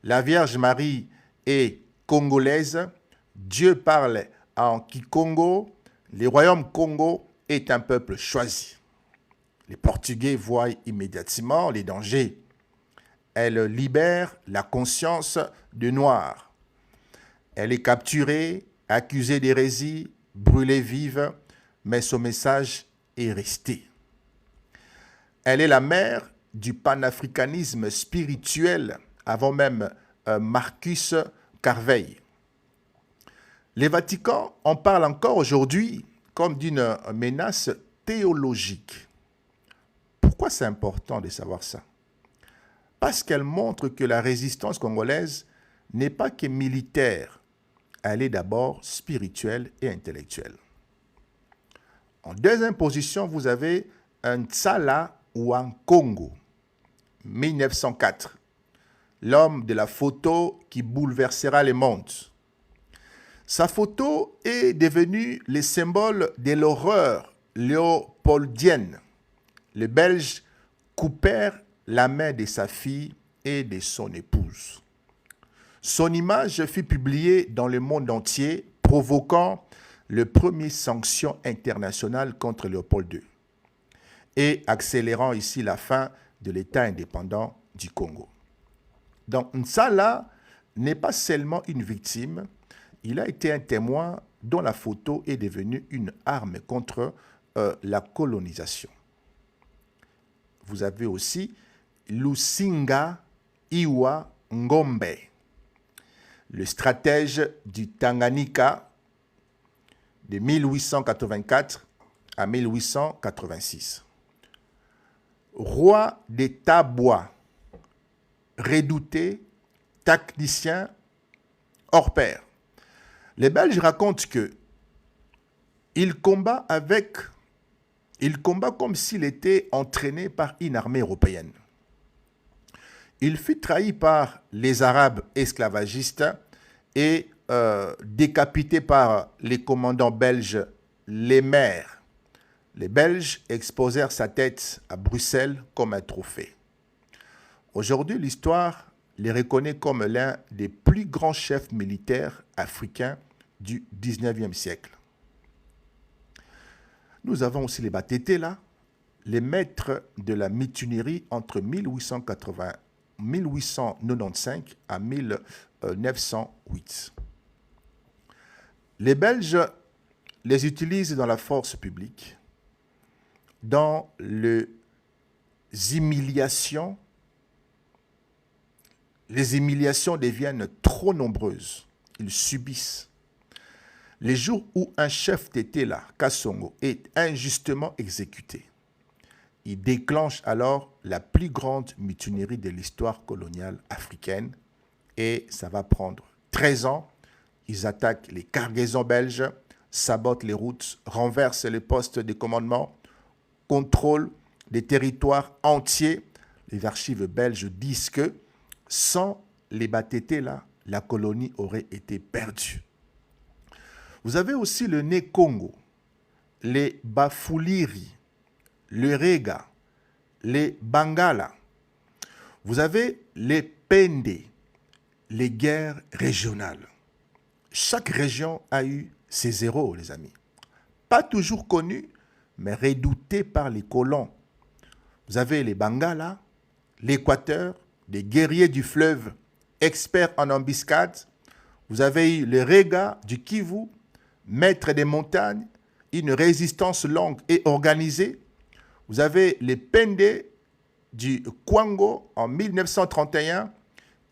la Vierge Marie est congolaise, Dieu parle en Kikongo, le royaume Congo est un peuple choisi. Les Portugais voient immédiatement les dangers. Elle libère la conscience des Noirs. Elle est capturée, accusée d'hérésie, brûlée vive, mais son message est resté. Elle est la mère du panafricanisme spirituel, avant même Marcus Garvey. Les Vaticans en parlent encore aujourd'hui comme d'une menace théologique. Pourquoi c'est important de savoir ça? Parce qu'elle montre que la résistance congolaise n'est pas que militaire, elle est d'abord spirituelle et intellectuelle. En deuxième position, vous avez un Ntsala Ouankongo, 1904, l'homme de la photo qui bouleversera le monde. Sa photo est devenue le symbole de l'horreur léopoldienne. Les Belges coupèrent la main de sa fille et de son épouse. Son image fut publiée dans le monde entier, provoquant le premier sanction internationale contre Léopold II et accélérant ici la fin de l'État indépendant du Congo. Donc Ntsala n'est pas seulement une victime, il a été un témoin dont la photo est devenue une arme contre la colonisation. vous avez aussi Lusinga Iwa Ngombe, le stratège du Tanganyika de 1884 à 1886. Roi des Tabois, redouté, tacticien, hors pair. Les Belges racontent que il combat comme s'il était entraîné par une armée européenne. Il fut trahi par les Arabes esclavagistes et décapité par les commandants belges, les maires. Les Belges exposèrent sa tête à Bruxelles comme un trophée. Aujourd'hui, l'histoire les reconnaît comme l'un des plus grands chefs militaires africains du 19e siècle. Nous avons aussi les Batete là, les maîtres de la mutinerie entre 1895 à 1908. Les Belges les utilisent dans la force publique, dans les humiliations. Les humiliations deviennent trop nombreuses. Ils subissent. Les jours où un chef d'État, Kassongo, est injustement exécuté, il déclenche alors la plus grande mutinerie de l'histoire coloniale africaine et ça va prendre 13 ans. Ils attaquent les cargaisons belges, sabotent les routes, renversent les postes de commandement, contrôlent des territoires entiers. Les archives belges disent que sans les Batete là, la colonie aurait été perdue. Vous avez aussi le Né Congo, les Bafuliri, le Rega, les Bangala. Vous avez les Pende, les guerres régionales. Chaque région a eu ses héros, les amis. Pas toujours connus, mais redoutés par les colons. Vous avez les Bangala, l'Équateur, des guerriers du fleuve, experts en embuscade. Vous avez eu les Rega du Kivu, maîtres des montagnes, une résistance longue et organisée. Vous avez les Pende du Kwango en 1931.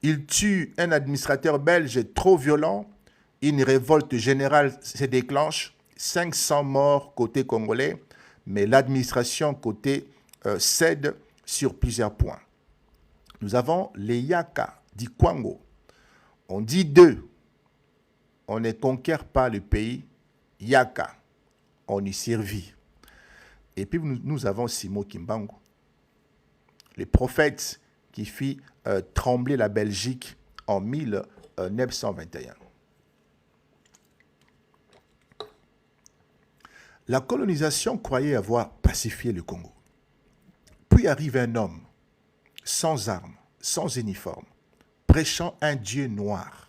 Ils tuent un administrateur belge trop violent. Une révolte générale se déclenche. 500 morts côté congolais, mais l'administration côté cède sur plusieurs points. Nous avons les Yaka du Kwango. On dit d'eux, on ne conquiert pas le pays. Yaka, on y servit. Et puis nous avons Simo Kimbangu, le prophète qui fit trembler la Belgique en 1921. La colonisation croyait avoir pacifié le Congo. Puis arrive un homme, sans armes, sans uniforme, prêchant un Dieu noir,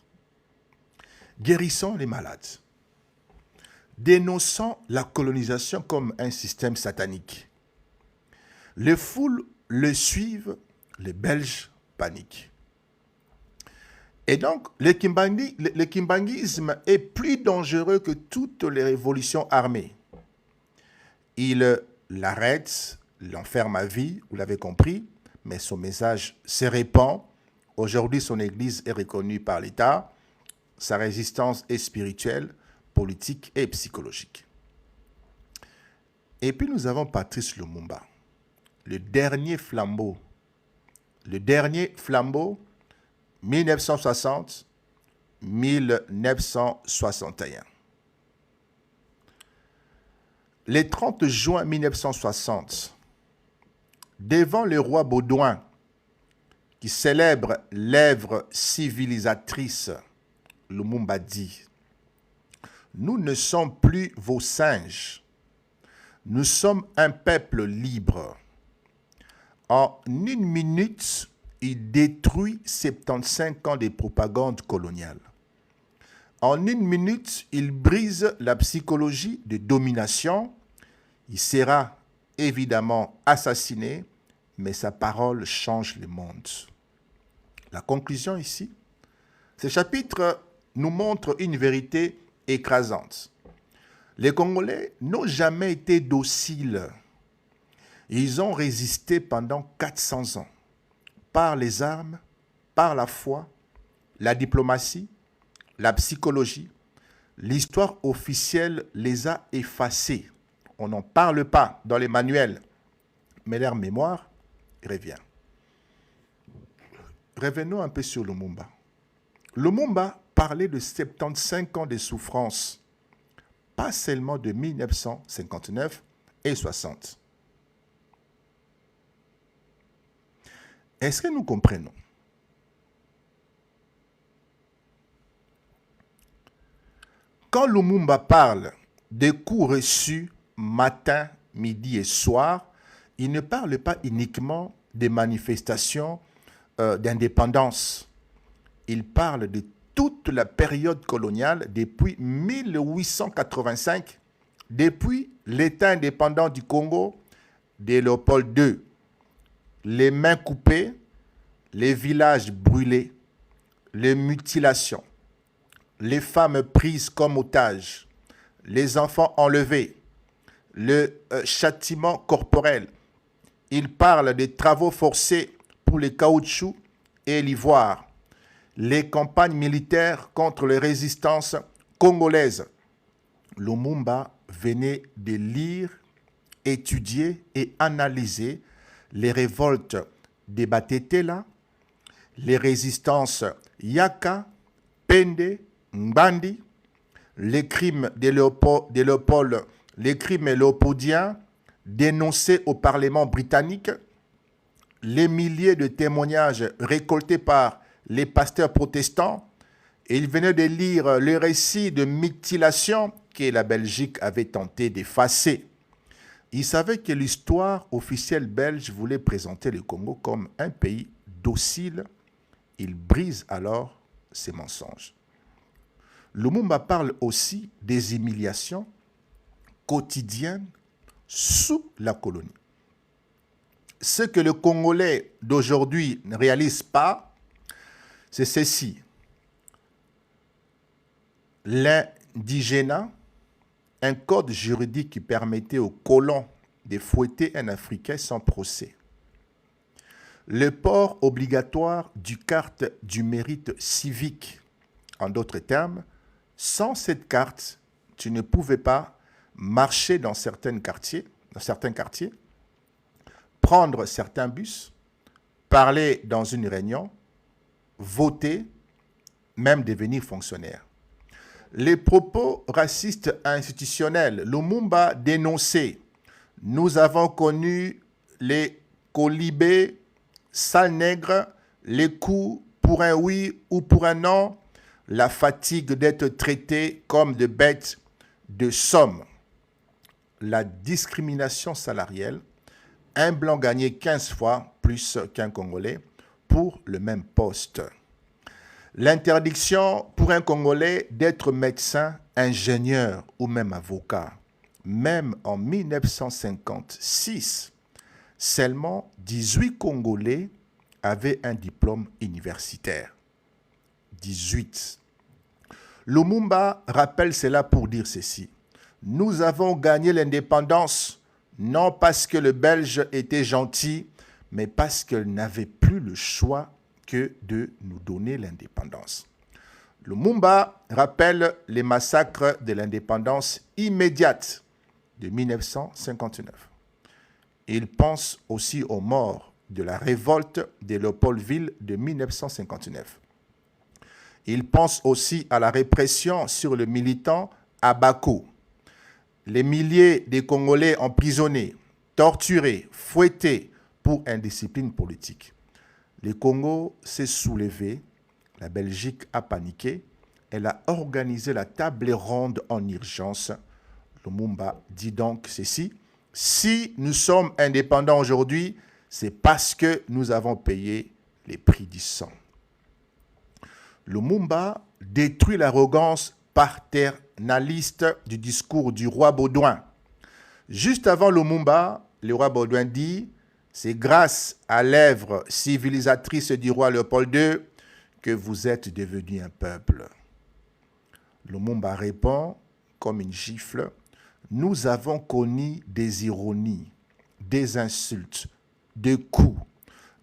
guérissant les malades, dénonçant la colonisation comme un système satanique. Les foules le suivent, les Belges paniquent. Et donc, le kimbanguisme est plus dangereux que toutes les révolutions armées. Il l'arrête, l'enferme à vie, vous l'avez compris, mais son message se répand. Aujourd'hui, son église est reconnue par l'État. Sa résistance est spirituelle, politique et psychologique. Et puis nous avons Patrice Lumumba, le dernier flambeau. Le dernier flambeau, 1960-1961. Le 30 juin 1960, devant le roi Baudouin, qui célèbre l'œuvre civilisatrice, Lumumba dit « Nous ne sommes plus vos singes. Nous sommes un peuple libre. » En une minute, il détruit 75 ans de propagande coloniale. En une minute, il brise la psychologie de domination. Il sera évidemment assassiné, mais sa parole change le monde. La conclusion ici, ce chapitre nous montre une vérité écrasante. Les Congolais n'ont jamais été dociles. Ils ont résisté pendant 400 ans, par les armes, par la foi, la diplomatie, la psychologie. L'histoire officielle les a effacés. On n'en parle pas dans les manuels, mais leur mémoire revient. Revenons un peu sur Lumumba. Lumumba parlait de 75 ans de souffrance, pas seulement de 1959 et 60. Est-ce que nous comprenons? Quand Lumumba parle des coups reçus matin, midi et soir, il ne parle pas uniquement des manifestations d'indépendance. Il parle de toute la période coloniale depuis 1885, depuis l'État indépendant du Congo de Léopold II. Les mains coupées, les villages brûlés, les mutilations, les femmes prises comme otages, les enfants enlevés, le châtiment corporel. Il parle des travaux forcés pour les caoutchoucs et l'ivoire, les campagnes militaires contre les résistances congolaises. Lumumba venait de lire, étudier et analyser les révoltes des Batetela, les résistances Yaka, Pende, Mbandi, les crimes de Léopold, les crimes léopoldiens dénoncés au Parlement britannique, les milliers de témoignages récoltés par les pasteurs protestants, et il venait de lire le récit de mutilation que la Belgique avait tenté d'effacer. Il savait que l'histoire officielle belge voulait présenter le Congo comme un pays docile. Il brise alors ses mensonges. Lumumba parle aussi des humiliations quotidiennes sous la colonie. Ce que le Congolais d'aujourd'hui ne réalise pas, c'est ceci. L'indigénat, un code juridique qui permettait aux colons de fouetter un Africain sans procès. Le port obligatoire du carte du mérite civique. En d'autres termes, sans cette carte, tu ne pouvais pas marcher dans certains quartiers, prendre certains bus, parler dans une réunion, voter, même devenir fonctionnaire. Les propos racistes institutionnels, Lumumba dénonçait. Nous avons connu les colibés, sales nègres, les coups pour un oui ou pour un non, la fatigue d'être traités comme des bêtes de somme, la discrimination salariale, un blanc gagnait 15 fois plus qu'un Congolais pour le même poste. L'interdiction pour un Congolais d'être médecin, ingénieur ou même avocat. Même en 1956, seulement 18 Congolais avaient un diplôme universitaire. 18. Lumumba rappelle cela pour dire ceci. Nous avons gagné l'indépendance, non parce que le Belge était gentil, mais parce qu'il n'avait plus le choix que de nous donner l'indépendance. Lumumba rappelle les massacres de l'indépendance immédiate de 1959. Il pense aussi aux morts de la révolte de Léopoldville de 1959. Il pense aussi à la répression sur le militant Abakou. Les milliers de Congolais emprisonnés, torturés, fouettés pour indiscipline politique. Le Congo s'est soulevé, la Belgique a paniqué, elle a organisé la table ronde en urgence. Lumumba dit donc ceci, si nous sommes indépendants aujourd'hui, c'est parce que nous avons payé les prix du sang. Lumumba détruit l'arrogance paternaliste du discours du roi Baudouin. Juste avant Lumumba, le roi Baudouin dit « C'est grâce à l'œuvre civilisatrice du roi Léopold II que vous êtes devenu un peuple. » Lumumba répond comme une gifle « Nous avons connu des ironies, des insultes, des coups.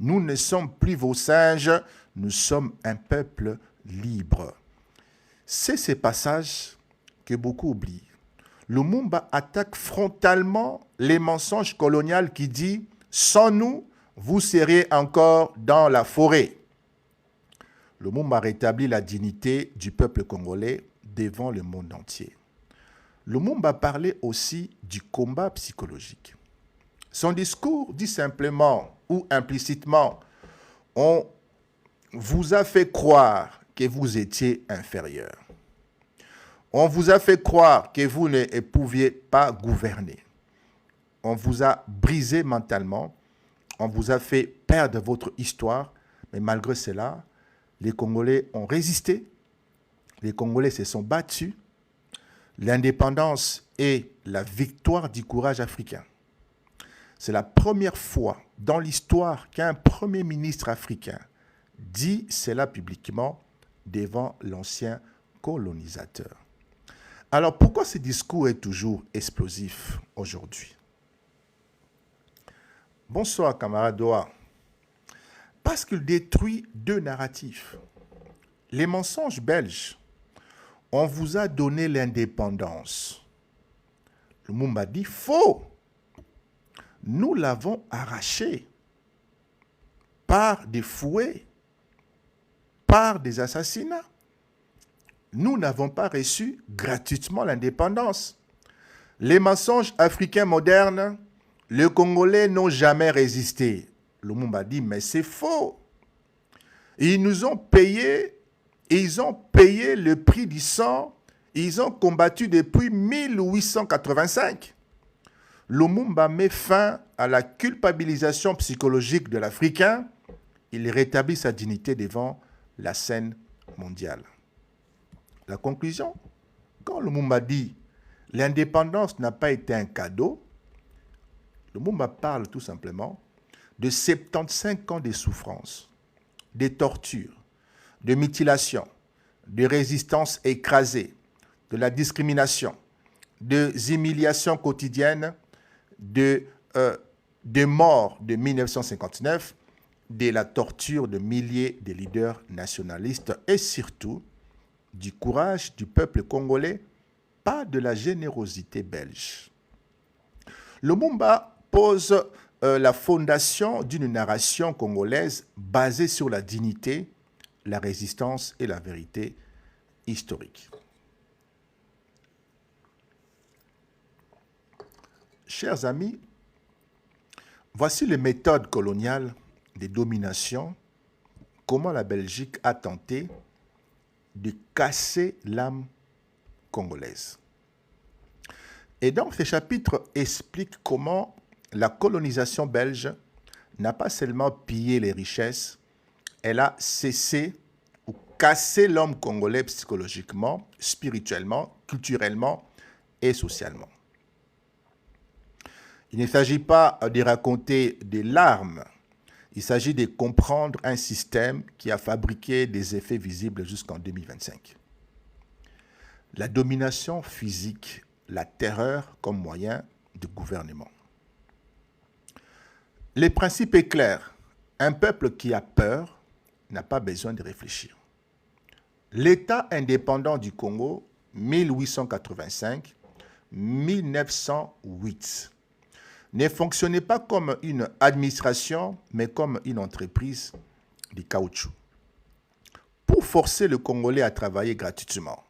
Nous ne sommes plus vos singes, nous sommes un peuple libre. C'est ces passages que beaucoup oublient. Lumumba attaque frontalement les mensonges coloniaux qui disent « Sans nous, vous seriez encore dans la forêt ». Lumumba rétablit la dignité du peuple congolais devant le monde entier. Lumumba parlait aussi du combat psychologique. Son discours dit simplement ou implicitement « On vous a fait croire que vous étiez inférieur. On vous a fait croire que vous ne pouviez pas gouverner. On vous a brisé mentalement. On vous a fait perdre votre histoire. Mais malgré cela, les Congolais ont résisté. Les Congolais se sont battus. L'indépendance est la victoire du courage africain. C'est la première fois dans l'histoire qu'un premier ministre africain dit cela publiquement devant l'ancien colonisateur. Alors pourquoi ce discours est toujours explosif aujourd'hui? Bonsoir camarade Doha. Parce qu'il détruit deux narratifs. Les mensonges belges. On vous a donné l'indépendance. Lumumba dit faux. Nous l'avons arraché par des fouets, par des assassinats. Nous n'avons pas reçu gratuitement l'indépendance. Les mensonges africains modernes, les Congolais n'ont jamais résisté. Lumumba dit, mais c'est faux. Ils nous ont payé, ils ont payé le prix du sang, ils ont combattu depuis 1885. Lumumba met fin à la culpabilisation psychologique de l'Africain. Il rétablit sa dignité devant la scène mondiale. La conclusion, quand Lumumba dit « l'indépendance n'a pas été un cadeau », Lumumba parle tout simplement de 75 ans de souffrance, de tortures, de mutilations, de résistance écrasée, de la discrimination, des humiliations quotidiennes, de morts de 1959, de la torture de milliers de leaders nationalistes et surtout du courage du peuple congolais, pas de la générosité belge. Lumumba pose la fondation d'une narration congolaise basée sur la dignité, la résistance et la vérité historique. Chers amis, voici les méthodes coloniales de domination, comment la Belgique a tenté de casser l'âme congolaise. Et donc, ce chapitre explique comment la colonisation belge n'a pas seulement pillé les richesses, elle a cessé ou cassé l'homme congolais psychologiquement, spirituellement, culturellement et socialement. Il ne s'agit pas de raconter des larmes, il s'agit de comprendre un système qui a fabriqué des effets visibles jusqu'en 2025. La domination physique, la terreur comme moyen de gouvernement. Le principe est clair. Un peuple qui a peur n'a pas besoin de réfléchir. L'État indépendant du Congo, 1885-1908, ne fonctionnait pas comme une administration, mais comme une entreprise de caoutchouc. Pour forcer le Congolais à travailler gratuitement.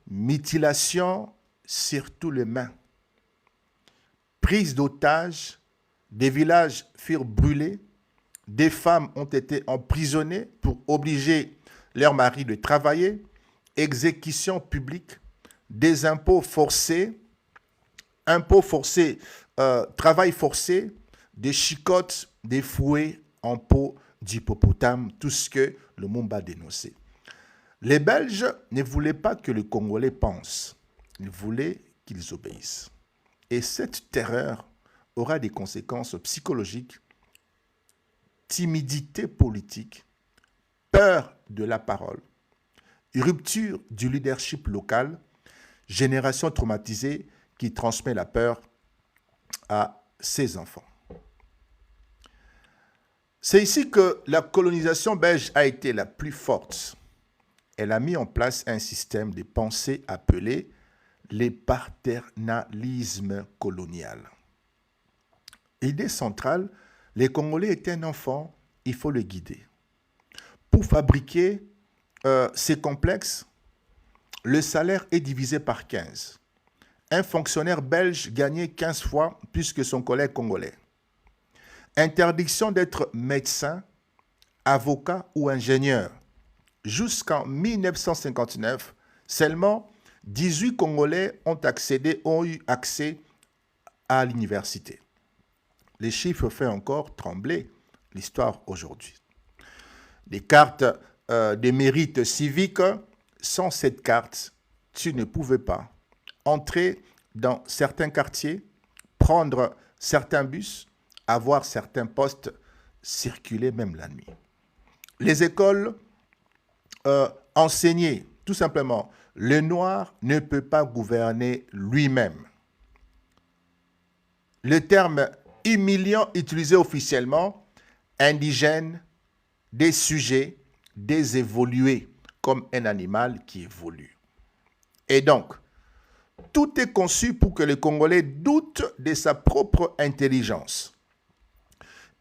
Mutilation sur tous les mains. Prise d'otages, des villages furent brûlés, des femmes ont été emprisonnées pour obliger leurs maris de travailler, exécution publique, des impôts forcés, travail forcé, des chicottes, des fouets en peau d'hippopotame, tout ce que Lumumba dénonçait. Les Belges ne voulaient pas que les Congolais pensent, ils voulaient qu'ils obéissent. Et cette terreur aura des conséquences psychologiques, timidité politique, peur de la parole, rupture du leadership local, génération traumatisée qui transmet la peur à ses enfants. C'est ici que la colonisation belge a été la plus forte. Elle a mis en place un système de pensée appelé les paternalismes colonial. Idée centrale, les Congolais étaient un enfant, il faut le guider. Pour fabriquer ces complexes, le salaire est divisé par 15. Un fonctionnaire belge gagnait 15 fois plus que son collègue congolais. Interdiction d'être médecin, avocat ou ingénieur. Jusqu'en 1959, seulement 18 Congolais ont eu accès à l'université. Les chiffres font encore trembler l'histoire aujourd'hui. Les cartes de mérite civique, sans cette carte, tu ne pouvais pas entrer dans certains quartiers, prendre certains bus, avoir certains postes, circuler même la nuit. Les écoles enseignaient tout simplement, le noir ne peut pas gouverner lui-même. Le terme humiliant utilisé officiellement, indigène, des sujets, des évolués, comme un animal qui évolue. Et donc, tout est conçu pour que le Congolais doute de sa propre intelligence.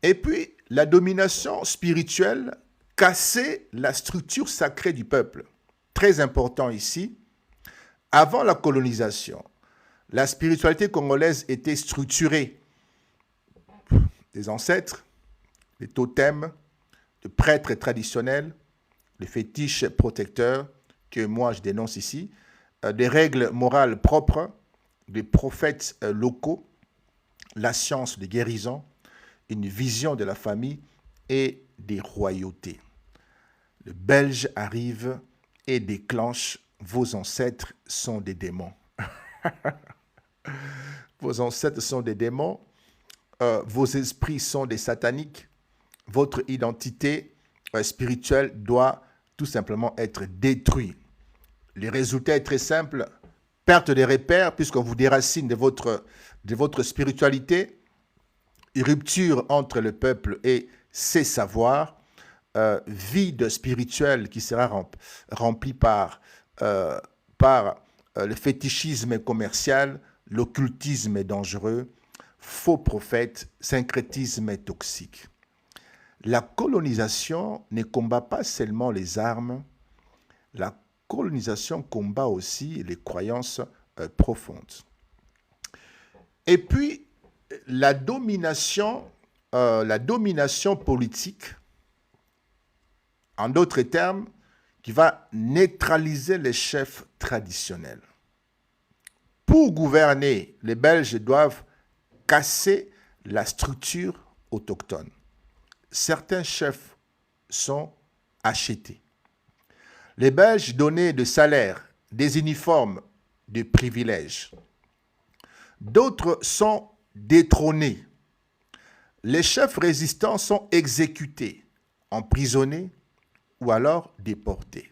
Et puis, la domination spirituelle cassait la structure sacrée du peuple. Très important ici, avant la colonisation, la spiritualité congolaise était structurée. Des ancêtres, des totems, de prêtres traditionnels, les fétiches protecteurs que moi je dénonce ici, des règles morales propres, des prophètes locaux, la science de guérison, une vision de la famille et des royautés. Le Belge arrive et déclenche « Vos ancêtres sont des démons ». Vos ancêtres sont des démons, vos esprits sont des sataniques, votre identité spirituelle doit tout simplement être détruite. Le résultat est très simple, perte des repères puisqu'on vous déracine de votre spiritualité, rupture entre le peuple et ses savoirs, vide spirituel qui sera rempli par le fétichisme commercial, l'occultisme dangereux, faux prophètes, syncrétisme toxique. La colonisation ne combat pas seulement les armes, la colonisation combat aussi les croyances profondes. Et puis, la domination politique, en d'autres termes, qui va neutraliser les chefs traditionnels. Pour gouverner, les Belges doivent casser la structure autochtone. Certains chefs sont achetés. Les Belges donnaient des salaires, des uniformes, des privilèges. D'autres sont détrônés. Les chefs résistants sont exécutés, emprisonnés ou alors déportés.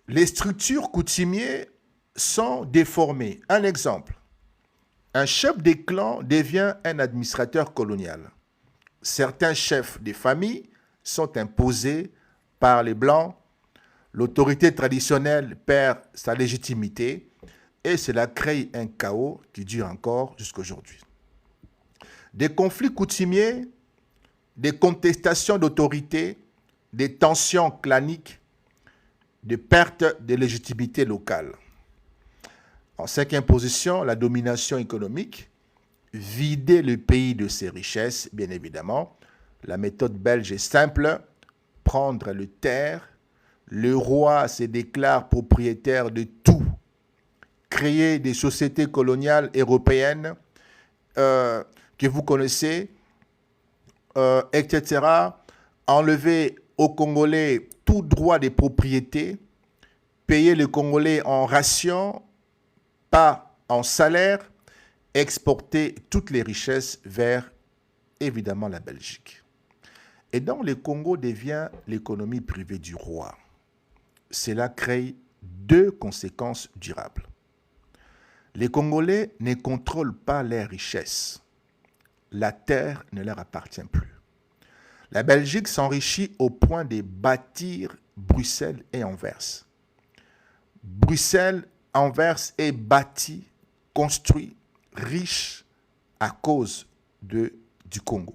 Les structures coutumières sont déformées. Un exemple, un chef des clans devient un administrateur colonial. Certains chefs des familles sont imposés par les Blancs. L'autorité traditionnelle perd sa légitimité et cela crée un chaos qui dure encore jusqu'à aujourd'hui. Des conflits coutumiers, des contestations d'autorité, des tensions claniques, des pertes de légitimité locale. En cinquième position, la domination économique, vider le pays de ses richesses, bien évidemment. La méthode belge est simple, prendre le terre, le roi se déclare propriétaire de tout, créer des sociétés coloniales européennes que vous connaissez, etc., enlever aux Congolais tout droit de propriété, payer les Congolais en ration, pas en salaire, exporter toutes les richesses vers, évidemment, la Belgique. Et donc, le Congo devient l'économie privée du roi. Cela crée deux conséquences durables. Les Congolais ne contrôlent pas leurs richesses. La terre ne leur appartient plus. La Belgique s'enrichit au point de bâtir Bruxelles et Anvers. Bruxelles, Anvers est bâti, construit, riche à cause du Congo.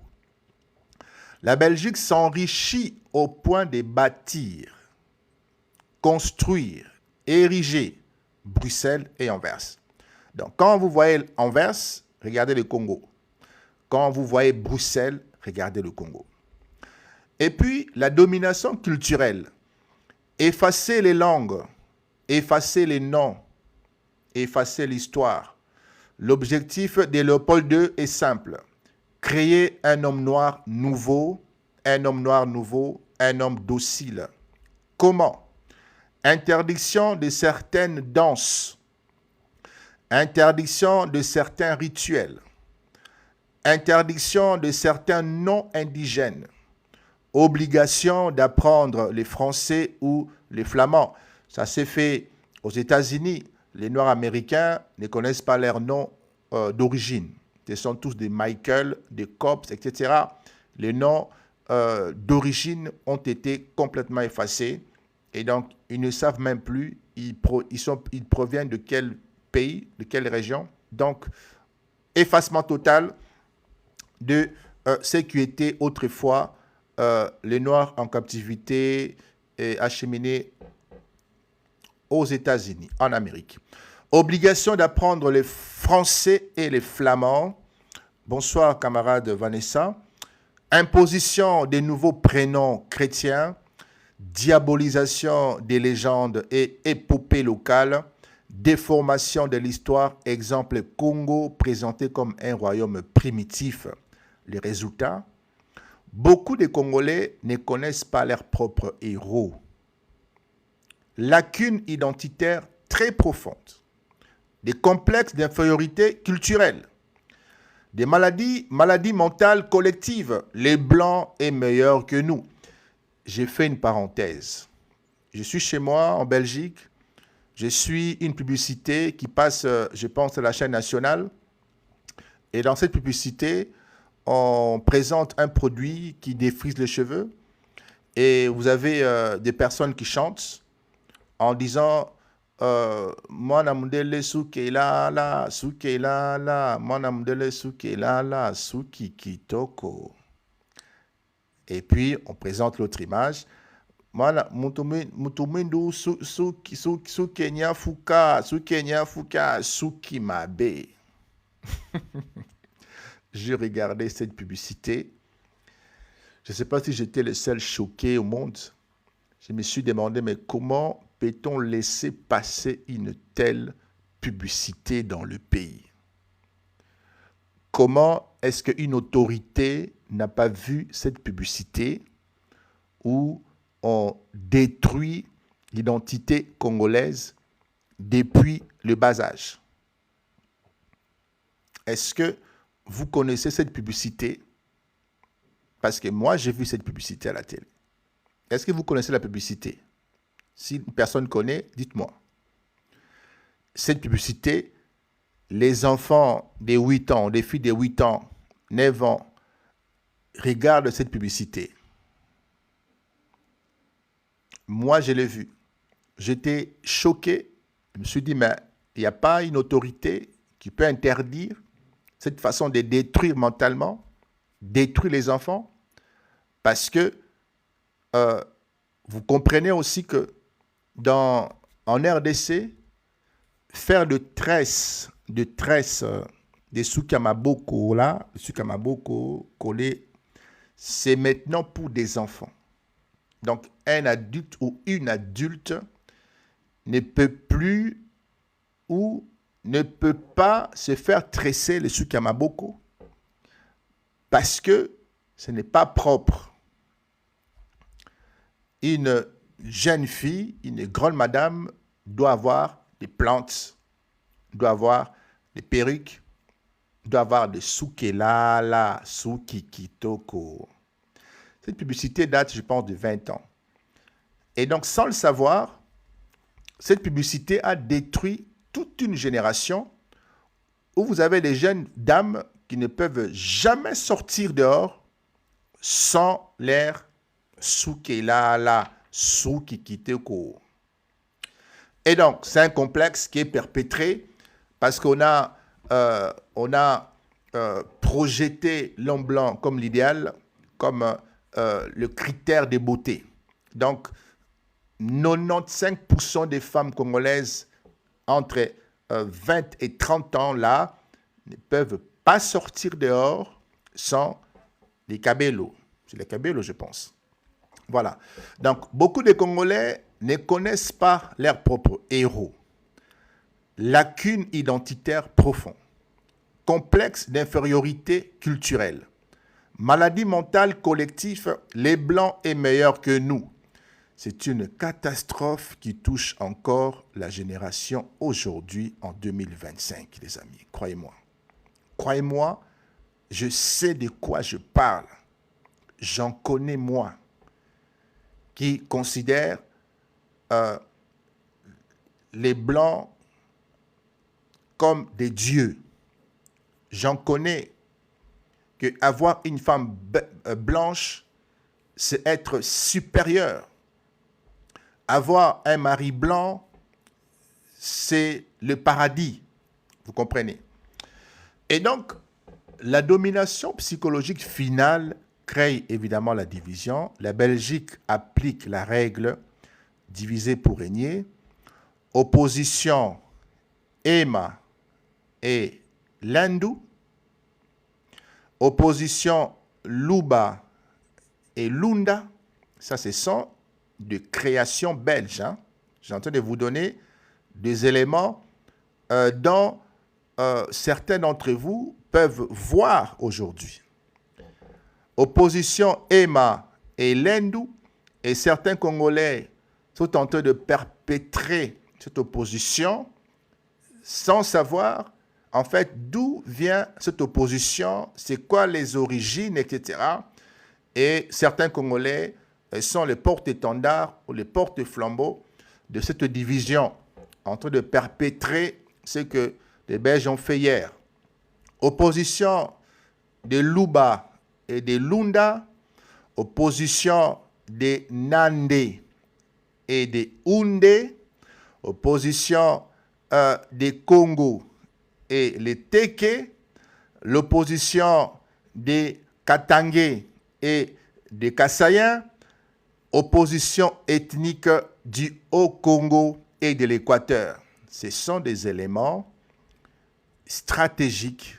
La Belgique s'enrichit au point de bâtir, construire, ériger Bruxelles et Anvers. Donc, quand vous voyez Anvers, regardez le Congo. Quand vous voyez Bruxelles, regardez le Congo. Et puis, la domination culturelle. Effacer les langues, effacer les noms, effacer l'histoire. L'objectif de Léopold II est simple. Créer un homme noir nouveau, un homme docile. Comment? Interdiction de certaines danses, interdiction de certains rituels, interdiction de certains noms indigènes, obligation d'apprendre les Français ou les Flamands. Ça s'est fait aux États-Unis. Les Noirs américains ne connaissent pas leurs noms d'origine. Ce sont tous des Michael, des Cops, etc. Les noms d'origine ont été complètement effacés. Et donc, ils ne savent même plus, ils proviennent de quel pays, de quelle région. Donc, effacement total de ce qui était autrefois les Noirs en captivité et acheminés aux États-Unis, en Amérique. Obligation d'apprendre les Français et les Flamands. Bonsoir, camarade Vanessa. Imposition des nouveaux prénoms chrétiens. Diabolisation des légendes et épopées locales. Déformation de l'histoire. Exemple, Congo présenté comme un royaume primitif. Les résultats, beaucoup de Congolais ne connaissent pas leurs propres héros. Lacune identitaire très profonde. Des complexes d'infériorité culturelle. Des maladies mentales collectives. Les Blancs est meilleur que nous. J'ai fait une parenthèse. Je suis chez moi en Belgique. Je suis une publicité qui passe, je pense, à la chaîne nationale. Et dans cette publicité, on présente un produit qui défrise les cheveux. Et vous avez des personnes qui chantent en disant Mwana mundele suke la, suke la, mwana mundele suke la, suki kitoko. Et puis, on présente l'autre image. Mwana mutumindu suke nyafuka, suki mabe. J'ai regardé cette publicité. Je ne sais pas si j'étais le seul choqué au monde. Je me suis demandé, mais comment peut-on laisser passer une telle publicité dans le pays? Comment est-ce qu'une autorité n'a pas vu cette publicité où on détruit l'identité congolaise depuis le bas âge? Est-ce que vous connaissez cette publicité? Parce que moi, j'ai vu cette publicité à la télé. Est-ce que vous connaissez la publicité? Si une personne connaît, dites-moi. Cette publicité, les enfants de 8 ans, des filles de 8 ans, 9 ans, regardent cette publicité. Moi, je l'ai vu. J'étais choqué. Je me suis dit, mais il n'y a pas une autorité qui peut interdire cette façon de détruire mentalement, détruire les enfants, parce que vous comprenez aussi que en RDC, faire de tresse, des Sukamaboko là, Sukamaboko collés, c'est maintenant pour des enfants. Donc, un adulte ou une adulte ne peut plus ou ne peut pas se faire tresser le Sukamaboko parce que ce n'est pas propre. Une jeune fille, une grande madame doit avoir des plantes, doit avoir des perruques, doit avoir des soukelala, soukikitoko. Cette publicité date, je pense, de 20 ans. Et donc, sans le savoir, cette publicité a détruit toute une génération où vous avez des jeunes dames qui ne peuvent jamais sortir dehors sans l'air soukela soukikiteko. Et donc, c'est un complexe qui est perpétré parce qu'on a, projeté l'homme blanc comme l'idéal, comme le critère de beauté. Donc, 95% des femmes congolaises entre 20 et 30 ans là ne peuvent pas sortir dehors sans les cabellos. C'est les cabellos, je pense. Voilà. Donc, beaucoup de Congolais ne connaissent pas leurs propres héros. Lacune identitaire profonde. Complexe d'infériorité culturelle. Maladie mentale collective, les Blancs est meilleur que nous. C'est une catastrophe qui touche encore la génération aujourd'hui en 2025, les amis. Croyez-moi. Croyez-moi, je sais de quoi je parle. J'en connais moi qui considèrent les Blancs comme des dieux. J'en connais que avoir une femme blanche, c'est être supérieur. Avoir un mari blanc, c'est le paradis. Vous comprenez? Et donc, la domination psychologique finale crée évidemment la division. La Belgique applique la règle diviser pour régner. Opposition Ema et Lendu. Opposition Luba et Lunda. Ça, ce sont de création belge. Hein. J'ai en train de vous donner des éléments dont certains d'entre vous peuvent voir aujourd'hui. Opposition Ema et Lendu, et certains Congolais sont en train de perpétrer cette opposition sans savoir en fait d'où vient cette opposition, c'est quoi les origines, etc. Et certains Congolais sont les porte-étendards ou les porte-flambeaux de cette division en train de perpétrer ce que les Belges ont fait hier. Opposition de Luba et de Lunda, opposition de Nande et de Houndé, opposition des Congo et les Teke, l'opposition des Katangé et des Kassayens, opposition ethnique du Haut-Congo et de l'Équateur. Ce sont des éléments stratégiques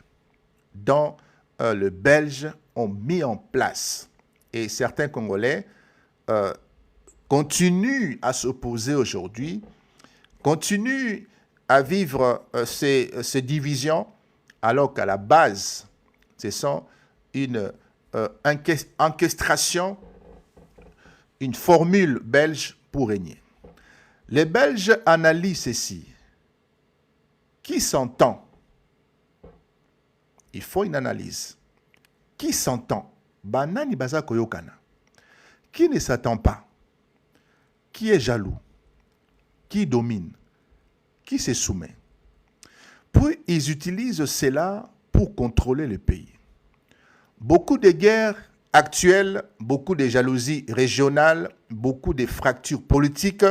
dont les Belges ont mis en place. Et certains Congolais continuent à s'opposer aujourd'hui, continuent à vivre ces divisions, alors qu'à la base, ce sont une orchestration, une formule belge pour régner. Les Belges analysent ceci. Qui s'entend? Il faut une analyse. Qui s'entend? Banani baza koyokana. Qui ne s'attend pas? Qui est jaloux? Qui domine? Qui se soumet? Puis ils utilisent cela pour contrôler le pays. Beaucoup de guerres actuelles, beaucoup de jalousies régionales, beaucoup de fractures politiques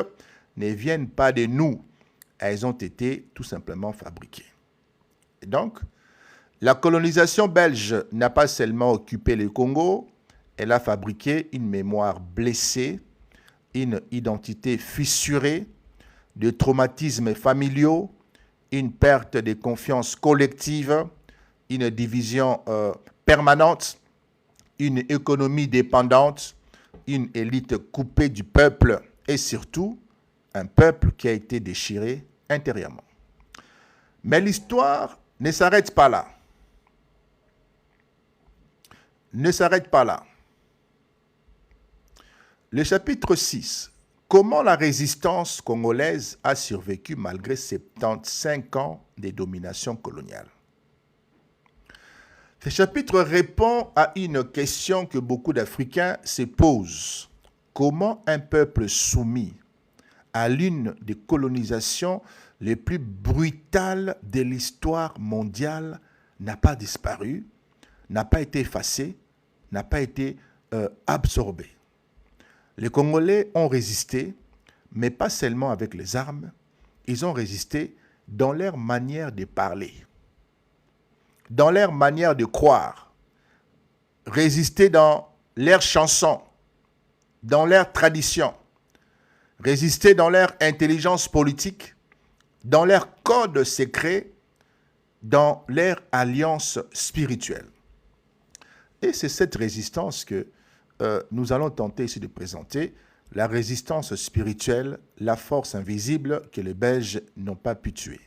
ne viennent pas de nous. Elles ont été tout simplement fabriquées. Et donc, la colonisation belge n'a pas seulement occupé le Congo, elle a fabriqué une mémoire blessée, une identité fissurée, des traumatismes familiaux, une perte de confiance collective, une division permanente, une économie dépendante, une élite coupée du peuple et surtout un peuple qui a été déchiré intérieurement. Mais l'histoire ne s'arrête pas là. Ne s'arrête pas là. Le chapitre 6. Comment la résistance congolaise a survécu malgré 75 ans de domination coloniale. Ce chapitre répond à une question que beaucoup d'Africains se posent. Comment un peuple soumis à l'une des colonisations les plus brutales de l'histoire mondiale n'a pas disparu, n'a pas été effacé, n'a pas été absorbé. Les Congolais ont résisté, mais pas seulement avec les armes, ils ont résisté dans leur manière de parler, dans leur manière de croire, résister dans leurs chansons, dans leur tradition, résister dans leur intelligence politique, dans leur code secret, dans leur alliance spirituelle. Et c'est cette résistance que nous allons tenter ici de présenter, la résistance spirituelle, la force invisible que les Belges n'ont pas pu tuer.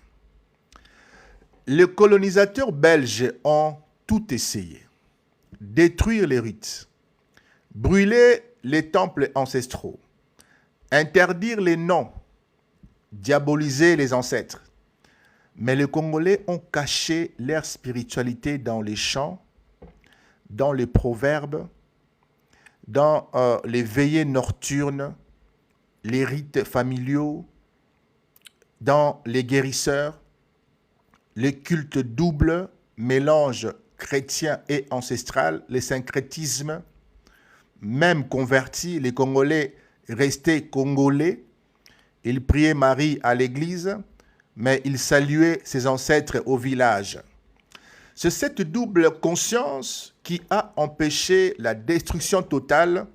Les colonisateurs belges ont tout essayé. Détruire les rites, brûler les temples ancestraux, interdire les noms, diaboliser les ancêtres. Mais les Congolais ont caché leur spiritualité dans les chants, dans les proverbes, dans les veillées nocturnes, les rites familiaux, dans les guérisseurs, les cultes doubles, mélange chrétien et ancestral, les syncrétismes. Même convertis, les Congolais restaient congolais. Ils priaient Marie à l'église, mais ils saluaient ses ancêtres au village. C'est cette double conscience qui a empêché la destruction totale.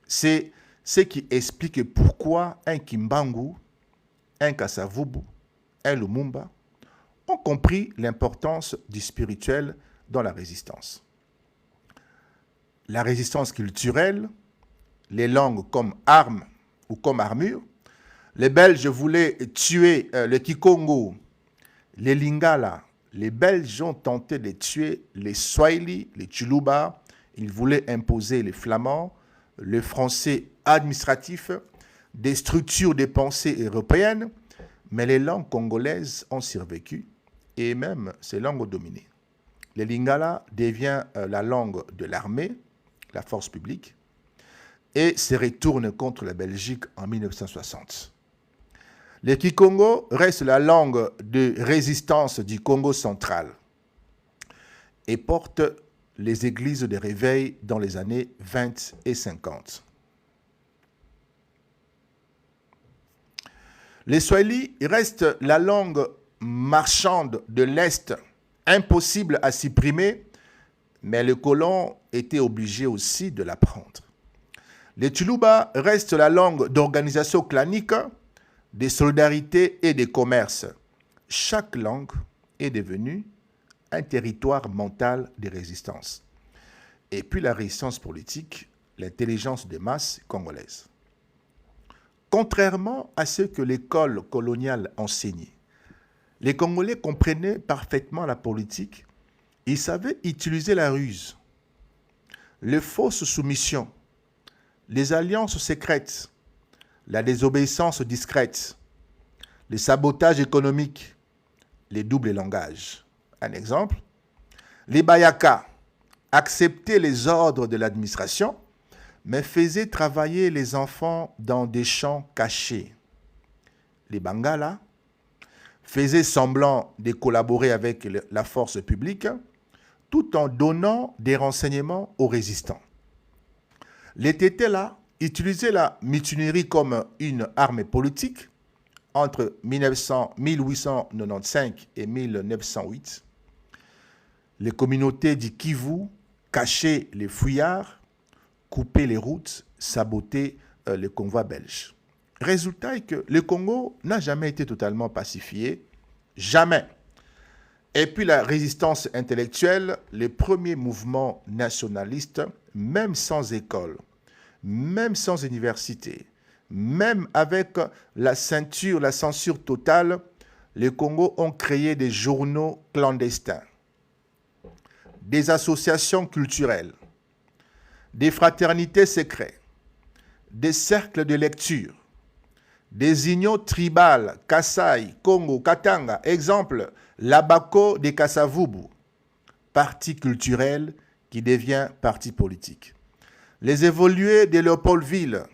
C'est ce qui explique pourquoi un Kimbangu, un Kasavubu, un Lumumba ont compris l'importance du spirituel dans la résistance. La résistance culturelle, les langues comme armes ou comme armure. Les Belges voulaient tuer le Kikongo, les Lingala. Les Belges ont tenté de tuer les Swahili, les Tsholuba. Ils voulaient imposer les Flamands, le français administratif, des structures de pensée européennes. Mais les langues congolaises ont survécu et même ces langues ont dominé. Le Lingala devient la langue de l'armée, la force publique, et se retourne contre la Belgique en 1960. Le Kikongo reste la langue de résistance du Congo central et porte les églises de réveil dans les années 20 et 50. Les Swahili restent la langue marchande de l'Est, impossible à supprimer, mais les colons étaient obligés aussi de l'apprendre. Les Tsholuba restent la langue d'organisation clanique, de solidarité et de commerce. Chaque langue est devenue un territoire mental de résistance. Et puis la résistance politique, l'intelligence des masses congolaises. Contrairement à ce que l'école coloniale enseignait, les Congolais comprenaient parfaitement la politique. Ils savaient utiliser la ruse, les fausses soumissions, les alliances secrètes, la désobéissance discrète, le sabotage économique, les doubles langages. Un exemple, les Bayaka acceptaient les ordres de l'administration, mais faisaient travailler les enfants dans des champs cachés. Les Bangala faisaient semblant de collaborer avec la force publique, tout en donnant des renseignements aux résistants. Les Tétéla utilisaient la mutinerie comme une arme politique entre 1895 et 1908. Les communautés du Kivu cachaient les fouillards, coupaient les routes, sabotaient les convois belges. Résultat est que le Congo n'a jamais été totalement pacifié, jamais. Et puis la résistance intellectuelle, les premiers mouvements nationalistes, même sans école, même sans université, même avec la censure totale, les Congos ont créé des journaux clandestins, des associations culturelles, des fraternités secrètes, des cercles de lecture, des unions tribales, Kasaï, Congo, Katanga, exemple, l'Abako de Kasavubu, parti culturel qui devient parti politique. Les évolués de Léopoldville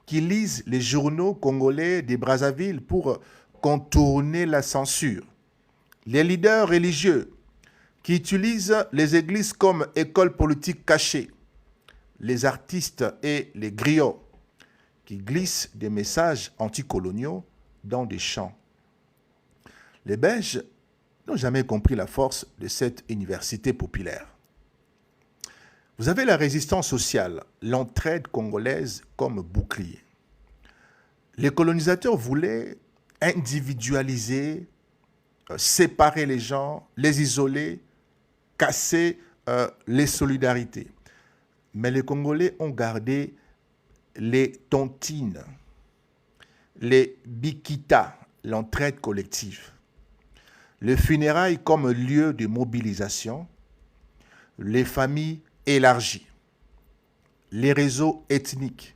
qui lisent les journaux congolais de Brazzaville pour contourner la censure. Les leaders religieux qui utilisent les églises comme école politique cachée. Les artistes et les griots qui glissent des messages anticoloniaux dans des chants. Les Belges n'ont jamais compris la force de cette université populaire. Vous avez la résistance sociale, l'entraide congolaise comme bouclier. Les colonisateurs voulaient individualiser, séparer les gens, les isoler, casser les solidarités. Mais les Congolais ont gardé les tontines, les bikitas, l'entraide collective, le funérail comme lieu de mobilisation, les familles élargies, les réseaux ethniques,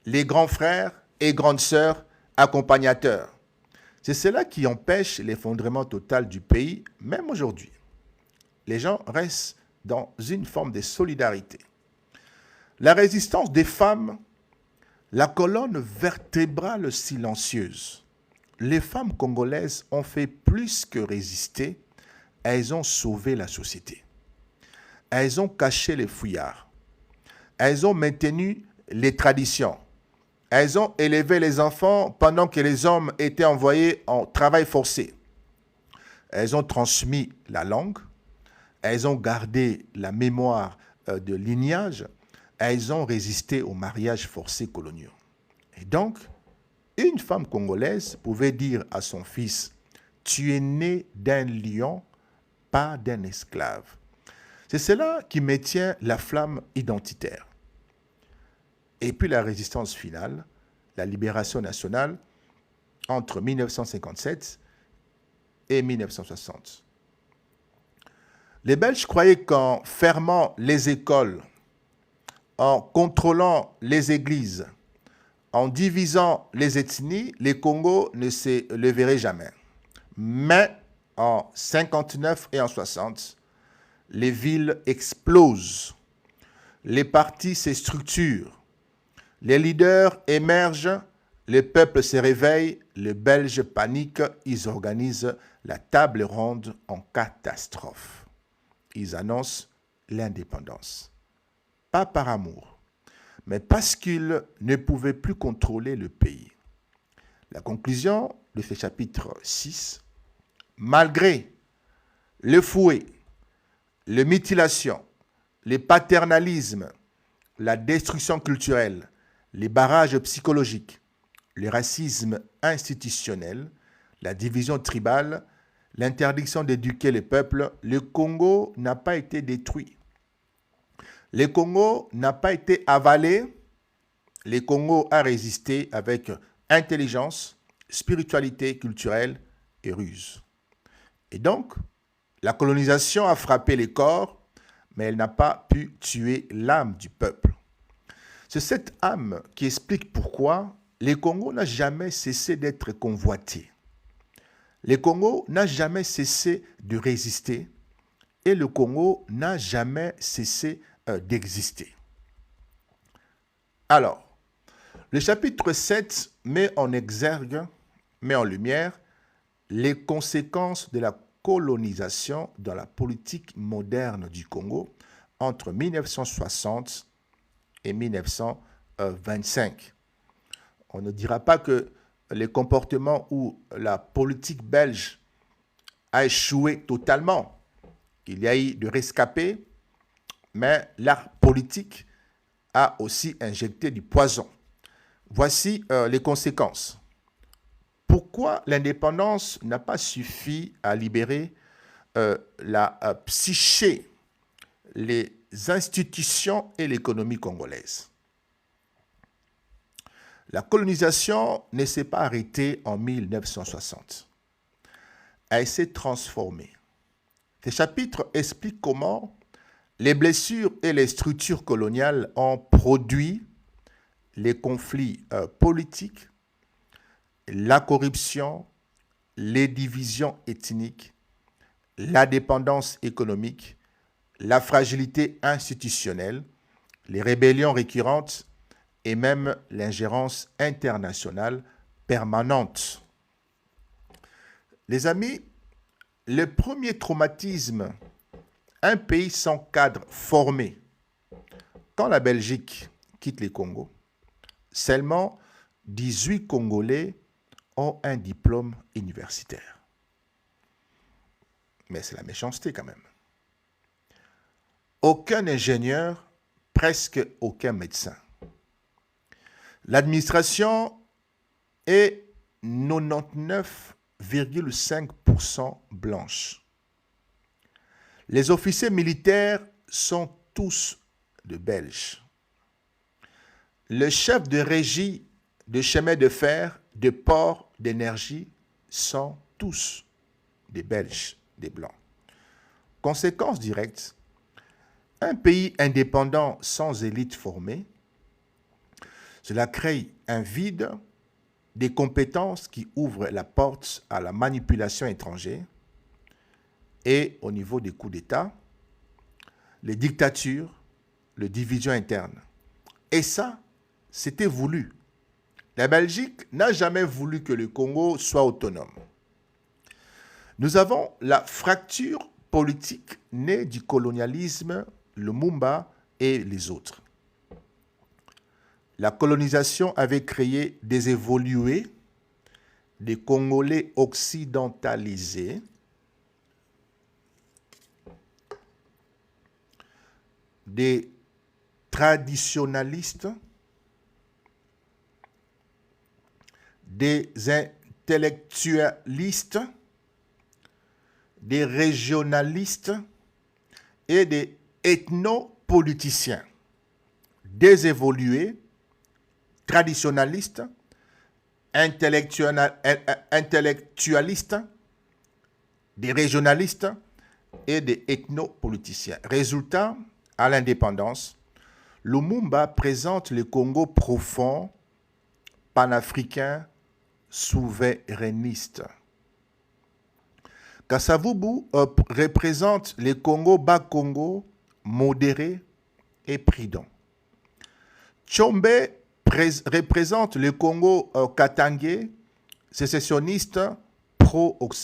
les grands frères et grandes sœurs accompagnateurs. C'est cela qui empêche l'effondrement total du pays, même aujourd'hui. Les gens restent dans une forme de solidarité. La résistance des femmes, la colonne vertébrale silencieuse. Les femmes congolaises ont fait plus que résister, elles ont sauvé la société. Elles ont caché les fouillards. Elles ont maintenu les traditions. Elles ont élevé les enfants pendant que les hommes étaient envoyés en travail forcé. Elles ont transmis la langue. Elles ont gardé la mémoire de lignage. Elles ont résisté aux mariages forcés coloniaux. Et donc, une femme congolaise pouvait dire à son fils, « Tu es né d'un lion, pas d'un esclave. » C'est cela qui maintient la flamme identitaire. Et puis la résistance finale, la libération nationale, entre 1957 et 1960. Les Belges croyaient qu'en fermant les écoles, en contrôlant les églises, en divisant les ethnies, les Congos ne se leveraient jamais. Mais en 59 et en 60, les villes explosent, les partis se structurent, les leaders émergent, le peuple se réveille, les Belges paniquent, ils organisent la table ronde en catastrophe. Ils annoncent l'indépendance. Pas par amour, mais parce qu'ils ne pouvaient plus contrôler le pays. La conclusion de ce chapitre 6, malgré le fouet, la mutilation, le paternalisme, la destruction culturelle, les barrages psychologiques, le racisme institutionnel, la division tribale, l'interdiction d'éduquer les peuples, le Congo n'a pas été détruit. Le Congo n'a pas été avalé. Le Congo a résisté avec intelligence, spiritualité culturelle et ruse. Et donc, la colonisation a frappé les corps, mais elle n'a pas pu tuer l'âme du peuple. C'est cette âme qui explique pourquoi le Congo n'a jamais cessé d'être convoité. Le Congo n'a jamais cessé de résister et le Congo n'a jamais cessé d'exister. Alors, le chapitre 7 met en exergue, met en lumière les conséquences de la colonisation dans la politique moderne du Congo entre 1960 et 1925. On ne dira pas que les comportements ou la politique belge a échoué totalement. Il y a eu de rescapés, mais l'art politique a aussi injecté du poison. Voici les conséquences. Pourquoi l'indépendance n'a pas suffi à libérer la psyché, les institutions et l'économie congolaise? La colonisation ne s'est pas arrêtée en 1960. Elle s'est transformée. Ces chapitres expliquent comment les blessures et les structures coloniales ont produit les conflits politiques, la corruption, les divisions ethniques, la dépendance économique, la fragilité institutionnelle, les rébellions récurrentes et même l'ingérence internationale permanente. Les amis, le premier traumatisme, un pays sans cadre formé, quand la Belgique quitte les Congos, seulement 18 Congolais ont un diplôme universitaire. Mais c'est la méchanceté quand même. Aucun ingénieur, presque aucun médecin. L'administration est 99,5% blanche. Les officiers militaires sont tous de Belges. Le chef de régie de chemin de fer, de port, d'énergie sont tous des Belges, des Blancs. Conséquence directe, un pays indépendant sans élite formée, cela crée un vide des compétences qui ouvrent la porte à la manipulation étrangère et au niveau des coups d'État, les dictatures, les divisions internes. Et ça, c'était voulu. La Belgique n'a jamais voulu que le Congo soit autonome. Nous avons la fracture politique née du colonialisme, le Lumumba et les autres. La colonisation avait créé des évolués, des Congolais occidentalisés, des traditionalistes, des intellectualistes, des régionalistes et des ethnopoliticiens, des évolués, traditionalistes, intellectualistes, des régionalistes et des ethnopoliticiens. Résultat, à l'indépendance, Lumumba présente le Congo profond, panafricain, souverainiste. Kasavubu représente le Congo bas-Congo, modéré et prudent. Tshombe représente le Congo katangé, sécessionniste, pro-occidental.